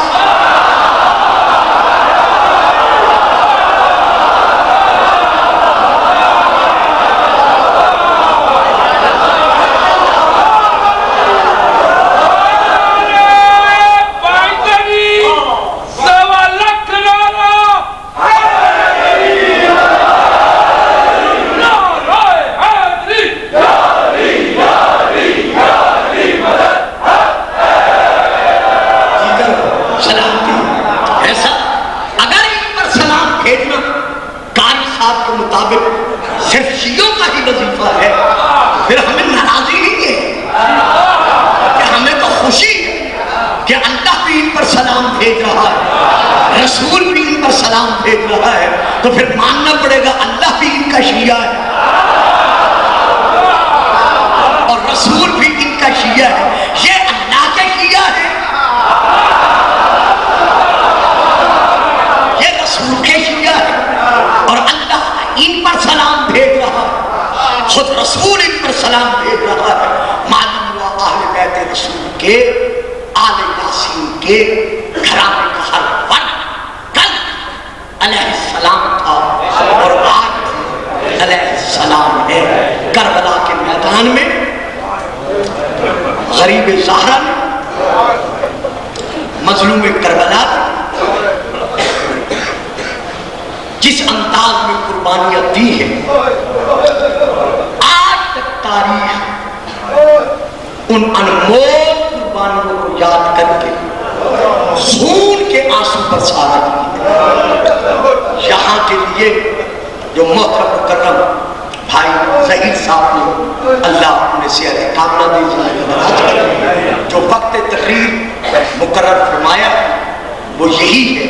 صرف شیعوں کا ہی وظیفہ ہے پھر ہمیں ناراضی نہیں ہے کہ ہمیں تو خوشی ہے کہ اللہ بھی ان پر سلام بھیج رہا ہے، رسول بھی ان پر سلام بھیج رہا ہے. تو پھر ماننا پڑے گا اللہ بھی ان کا شیعہ ہے اور رسول بھی ان کا شیعہ ہے. یہ اللہ کے شیعہ ہے، یہ رسول کے شیعہ ہے، اور اللہ ان پر سلام بھیج رہا ہے، خود رسول ان پر سلام بھیج رہا ہے. معلوم ہوا اہل بیت رسول کے، آل یاسین کے گھرانے کا ہر فرد کل علیہ السلام تھا اور آج علیہ السلام ہے. کربلا کے میدان میں غریب زہرا نے، مظلوم کربلا جس انداز میں قربانیاں دی ہے، آج تک تاریخ ان انمول قربانیوں کو یاد کر کے خون کے آنسو برسا رہی ہے. یہاں کے لیے جو محترم مکرم بھائی ظہیر صاحب نے، اللہ انہیں صحت کاملہ دیجیے، جو وقت تقریر مقرر فرمایا وہ یہی ہے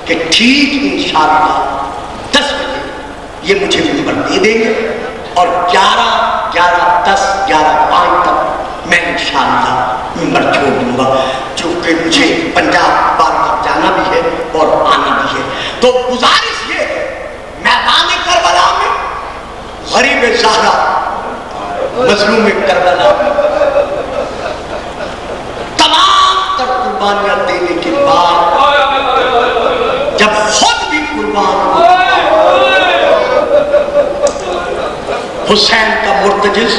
کہ ٹھیک انشاءاللہ 10 بجے یہ مجھے ممبر دے دیں گے اور 11:10 تک میں انشاءاللہ ممبر چھوڑ دوں گا، چونکہ مجھے پنجاب بار بار جانا بھی ہے اور آنا بھی ہے. تو گزارش یہ ہے میدان کربلا میں غریب زہرا، مظلوم کربلا تمام تر قربانیاں دینے کے بعد جب خود بھی قربان ہو حسین کا مرتجز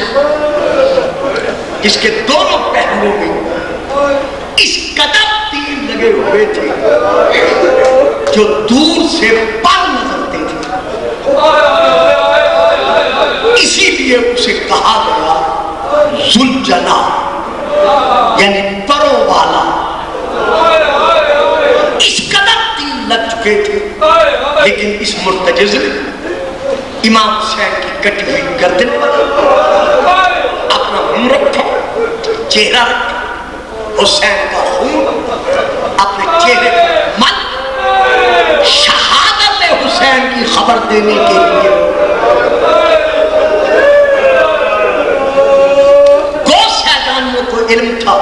اس کے دونوں پہلوؤں میں اس قدر تیر لگے ہوئے تھے جو دور سے پر نظرتے تھے، اسی لیے اسے کہا گیا ذوالجنا یعنی پروں والا. اس قدر تیر لگ چکے تھے لیکن اس مرتجز نے امام حسین کی کٹی ہوئی گردن پر اپنا منہ رکھا، چہرہ رکھا، حسین کا خون چہرے پر من شہادت حسین کی خبر دینے کے لیے گو سیدانیوں کو علم تھا،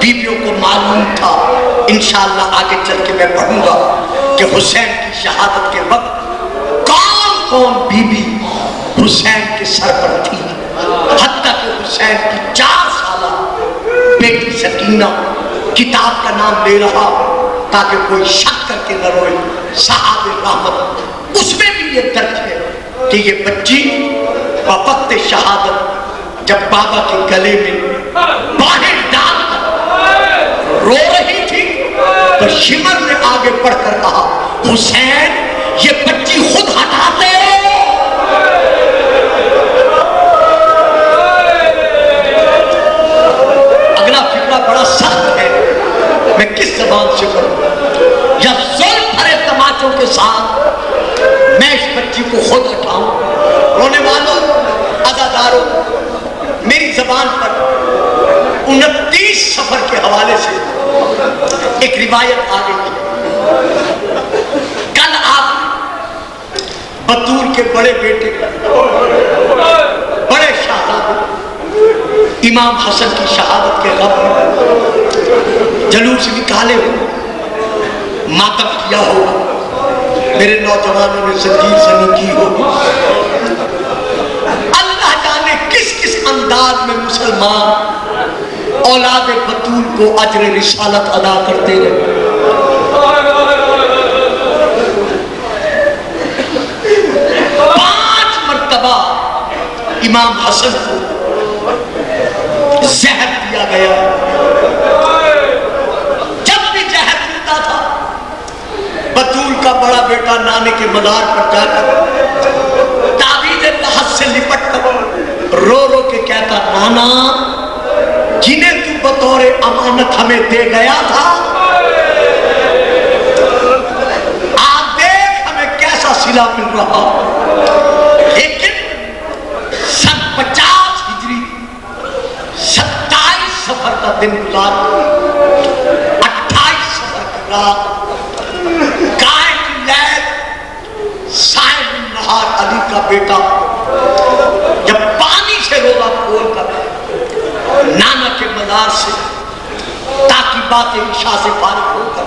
بیویوں کو معلوم تھا. انشاءاللہ آگے چل کے میں پڑھوں گا کہ حسین کی شہادت کے وقت کون کون بی بی حسین کے سر پر تھی. حتیٰ کہ حسین کی 4 سالہ بیٹی سکینہ کتاب کا نام لے رہا تاکہ کوئی شک کر کے نہ روئے. صحابہ رحمت اس میں بھی یہ درج ہے کہ یہ بچی وقت شہادت جب بابا کے گلے میں باہر ڈال کر رو رہی تھی تو شمر نے آگے بڑھ کر کہا حسین یہ بچی خود ہٹاتے ہو. اگلا فقرہ بڑا سخت ہے، میں کس زبان سے پڑھوں؟ یا ظلم بھرے تماچوں کے ساتھ میں اس بچی کو خود ہٹاؤں؟ رونے والوں، عزاداروں، میری زبان پر 29 سفر کے حوالے سے ایک روایت آ گئی. کل آپ بطور کے بڑے بیٹے بڑے شہزادے امام حسن کی شہادت کے غم میں جلوس نکالے ہو، ماتم کیا ہوگا، میرے نوجوانوں نے سنجید سنی کی ہوگی. اللہ جانے کس کس انداز میں مسلمان اولاد بطول کو اجر رسالت ادا کرتے رہے. 5 مرتبہ امام حسن کو زہر دیا گیا. جب بھی زہر ملتا تھا بطول کا بڑا بیٹا نانے کے مزار پر جا کر تعویذ لحظ سے لپٹ کر رو رو کے کہتا نانا جنہیں تو بطور امانت ہمیں دے گیا تھا آپ دیکھ ہمیں کیسا صلہ مل رہا. لیکن سن 50 ہجری 27 سفر کا دن گزار 28 سفر کی رات قائم اللیل صاحب النہار علی کا بیٹا جب پانی سے روزہ کھول کر نانا کے مزار سے تاکہ بات عشاء سے فارغ ہو کر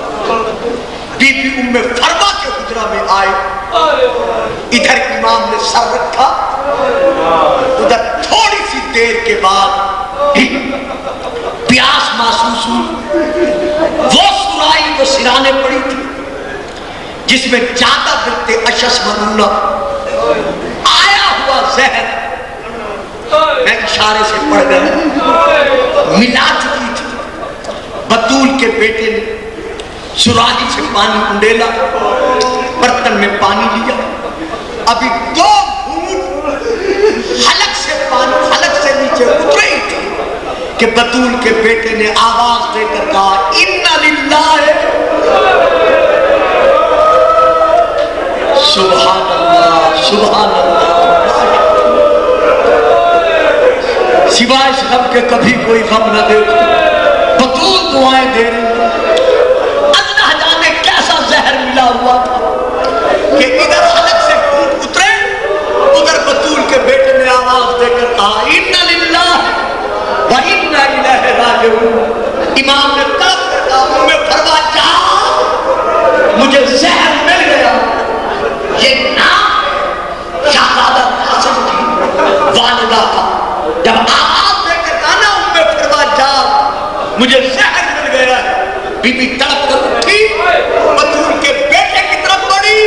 بی بی ام فروا کے حجرہ میں آئے. ادھر امام نے سر رکھا، ادھر تھوڑی سی دیر کے بعد پیاس محسوس ہوئی. وہ سرائی جو سرانے پڑی تھی جس میں جاتا بنت اشس منونہ آیا ہوا زہر میں اشارے سے پڑھ گیا ملا چکی تھی. بطول کے بیٹے نے سراہی سے پانی انڈیلا، برتن میں پانی لیا، ابھی 2 گھونٹ حلق سے پانی حلق سے نیچے اترے ہی تھے کہ بطول کے بیٹے نے آواز دے کر کہا اِنَّ لِلَّهِ سبحان اللہ سبحان اللہ. سوائے اس غم کے کبھی کوئی غم نہ دیکھو. بطول دعائیں دے رہی ہیں. اللہ جانے کیسا زہر ملا ہوا تھا کہ ادھر حلق سے گھونٹ اترے، ادھر بطول کے بیٹے نے آواز دے کر کہا اِنَّ لِلَّهِ وَإِنَّا إِلَيْهِ رَاجِعُونَ. امام نے تڑپ کر کہا میں فرما جا مجھے زہر مل گیا. یہ نام شہزادہ حسن کی والدہ کا جب آواز دے کر کہا نا ام فرما جا مجھے زہر مل گیا ہے، بی بی تڑپ کر اٹھی بطول کے بیٹے کی طرف بڑھی،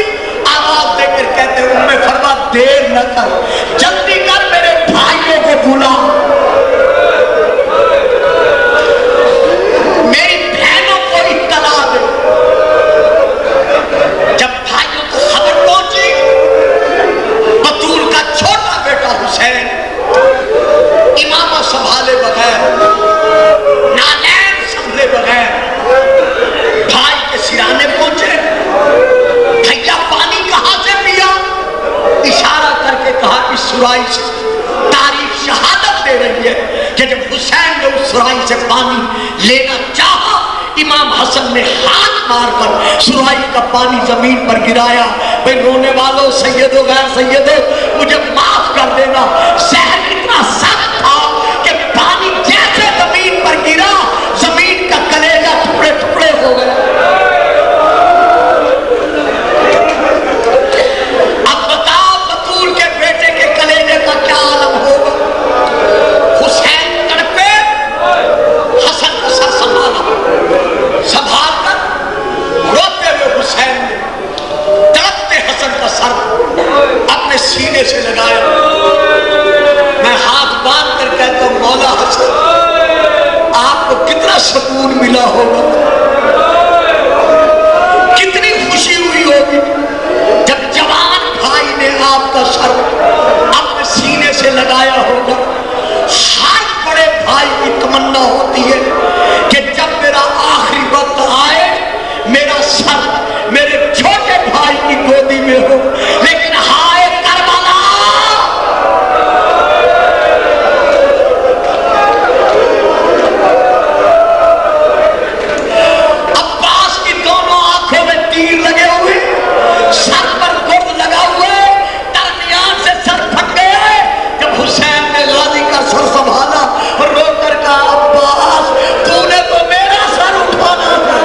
آواز دے کر کہتے ام فرما دیر نہ کر، جلدی کر میرے بھائیوں کو بلا، میری بہنوں کو اطلاع دے. جب بھائیوں کو خبر پہنچی بطول کا چھوٹا بیٹا حسین امامہ سنبھالے بغیر نالین سنبھلے بغیر بھائی کے سرانے پہنچے. بھیا پانی کہاں سے پیا؟ اشارہ کر کے کہا اس سرائی سے. تاریخ شہادت دے رہی ہے کہ جب حسین نے اس سرائی سے پانی لینا چاہا امام حسن نے ہاتھ مار کر سرائی کا پانی زمین پر گرایا. بھئی رونے والوں، سید و غیر سید مجھے معاف کر دینا. زہر اتنا سخت تھا کہ پانی جیسے زمین پر گرا زمین کا کلیجہ ٹکڑے ٹکڑے ہو گیا. اب بتاؤ بطول کے بیٹے کے کلیجے کا کیا عالم ہوگا. حسین تڑپے، حسن کا سر سنبھال کر روتے ہوئے حسین نے تڑپتے حسن کا سر اپنے سینے سے لگایا. میں ہاتھ باندھ کر کہتا ہوں مولا حسن آپ کو کتنا سکون ملا ہوگا، کتنی خوشی ہوئی ہوگی جب جوان بھائی نے آپ کا سر اپنے سینے سے لگایا ہوگا. ہر بڑے بھائی کی تمنا ہوتی ہے کہ جب میرا آخری وقت آئے میرا سر میرے چھوٹے بھائی کی گودی میں ہو. لیکن ہائے کربلا، عباس کی دونوں آنکھوں میں تیر لگے ہوئے، سر پر گرد لگا ہوئے، درمیان سے سر پھٹ گئے. جب حسین نے غازی کا سر سنبھالا اور رو کر کہا عباس تو نے تو میرا سر اٹھانا تھا.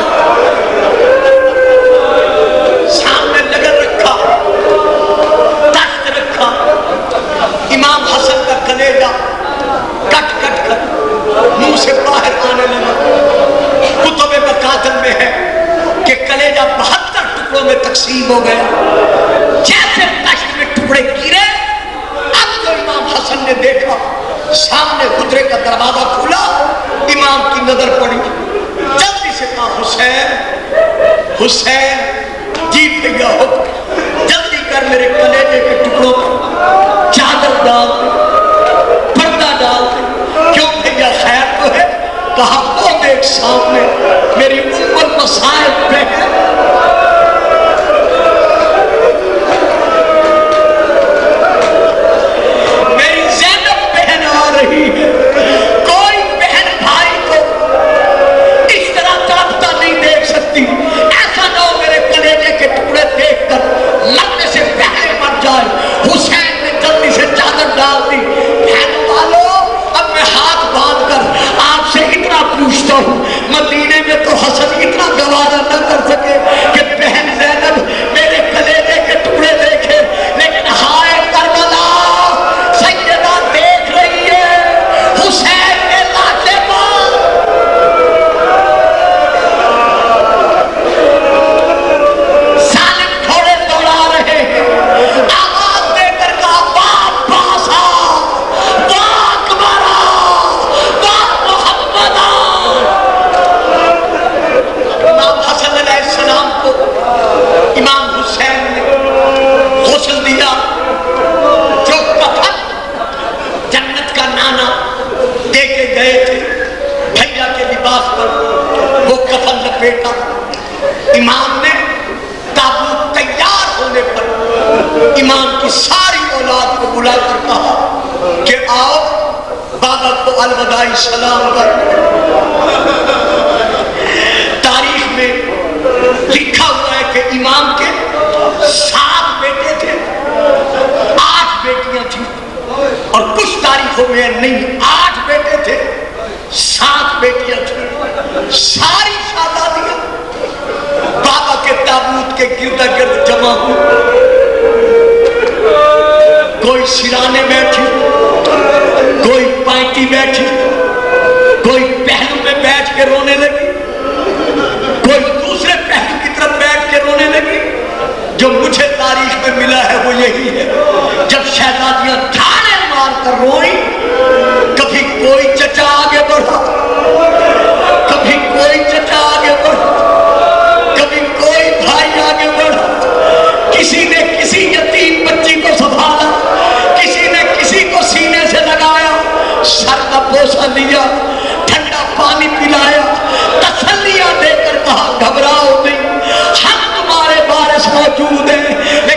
سامنے لگن رکھا، تخت رکھا، امام حسن کا کلیجہ کٹ کٹ کر منہ سے باہر آنے لگا. کتب مقاتل میں ہے کہ کلیجہ 72 ٹکڑوں میں تقسیم ہو گیا. جیسے تخت میں ٹکڑے گرے اب تو امام حسن نے دیکھا سامنے حجرے کا دروازہ کھلا. امام کی نظر پڑی، جلدی سے کہا حسین حسین جی بھیا ہو جلدی کر میرے کلیجے کے ٹکڑوں پر چادر ڈال دے، پردہ ڈال دے. کیوں بھیا خیر تو ہے؟ کہا وہ دیکھ سامنے میری ام المصائب بہن میری زینب بہن آ رہی ہے. کوئی بہن بھائی کو اس طرح تڑپتا نہیں دیکھ سکتی. ایسا نہ ہو میرے کلیجے کے ٹکڑے دیکھ کر لگنے سے پہلے مر جائے. حسین نے جلدی سے چادر ڈال دی. بہن والوں اب میں ہاتھ باندھ کر آپ سے اتنا پوچھتا ہوں، مدینے میں تو حسن اتنا گوارا نہ کر سکے کہ بہن زینب میرے کلیجے کے ٹکڑے دیکھے. لیکن ہائے کربلا، سیدہ دیکھ رہی ہے حسین کے لاشے پر ظالم گھوڑے دوڑا رہے ہیں. آواز دے کر کہا باپ باسا، باپ کمارا، باپ محمدہ. امام حسن علیہ السلام کو امام حسین نے غسل دیا. جو کفن جنت کا نانا دے کے گئے تھے بھیا کے لباس پر وہ کفن لپیٹا. امام نے تابوت تیار ہونے پر امام کی ساری اولاد کو بلا کر کہا کہ آؤ بابا کو الوداعی سلام کر. تاریخ میں لکھا ہوا ہے کہ امام کے 7 بیٹے تھے، 8 بیٹیاں تھیں. اور کچھ تاریخوں میں نہیں 8 بیٹے تھے 7 بیٹیاں تھیں. ساری شہزادیاں بابا کے تابوت کے گرد گرد جمع ہوئی. کوئی سرانے بیٹھی، کوئی پائٹی بیٹھی، کوئی پہلو میں بیٹھ کے رونے لگی، کوئی دوسرے پہلو کی طرف بیٹھ کے رونے لگی. جو مجھے تاریخ میں ملا ہے وہ یہی ہے، جب شہزادیاں ٹھانے مار کر روئی کبھی کوئی چچا آگے بڑھا، کبھی کوئی چچا آگے بڑھا، کبھی کوئی بھائی آگے بڑھا. کسی نے کسی یتیم بچی کو سنبھالا، کسی نے کسی کو سینے سے لگایا، سر کا بوسہ لیا، ٹھنڈا پانی پلایا، تسلیاں دے کر کہا گھبراؤ نہیں، ہم تمہارے وارث موجود ہیں.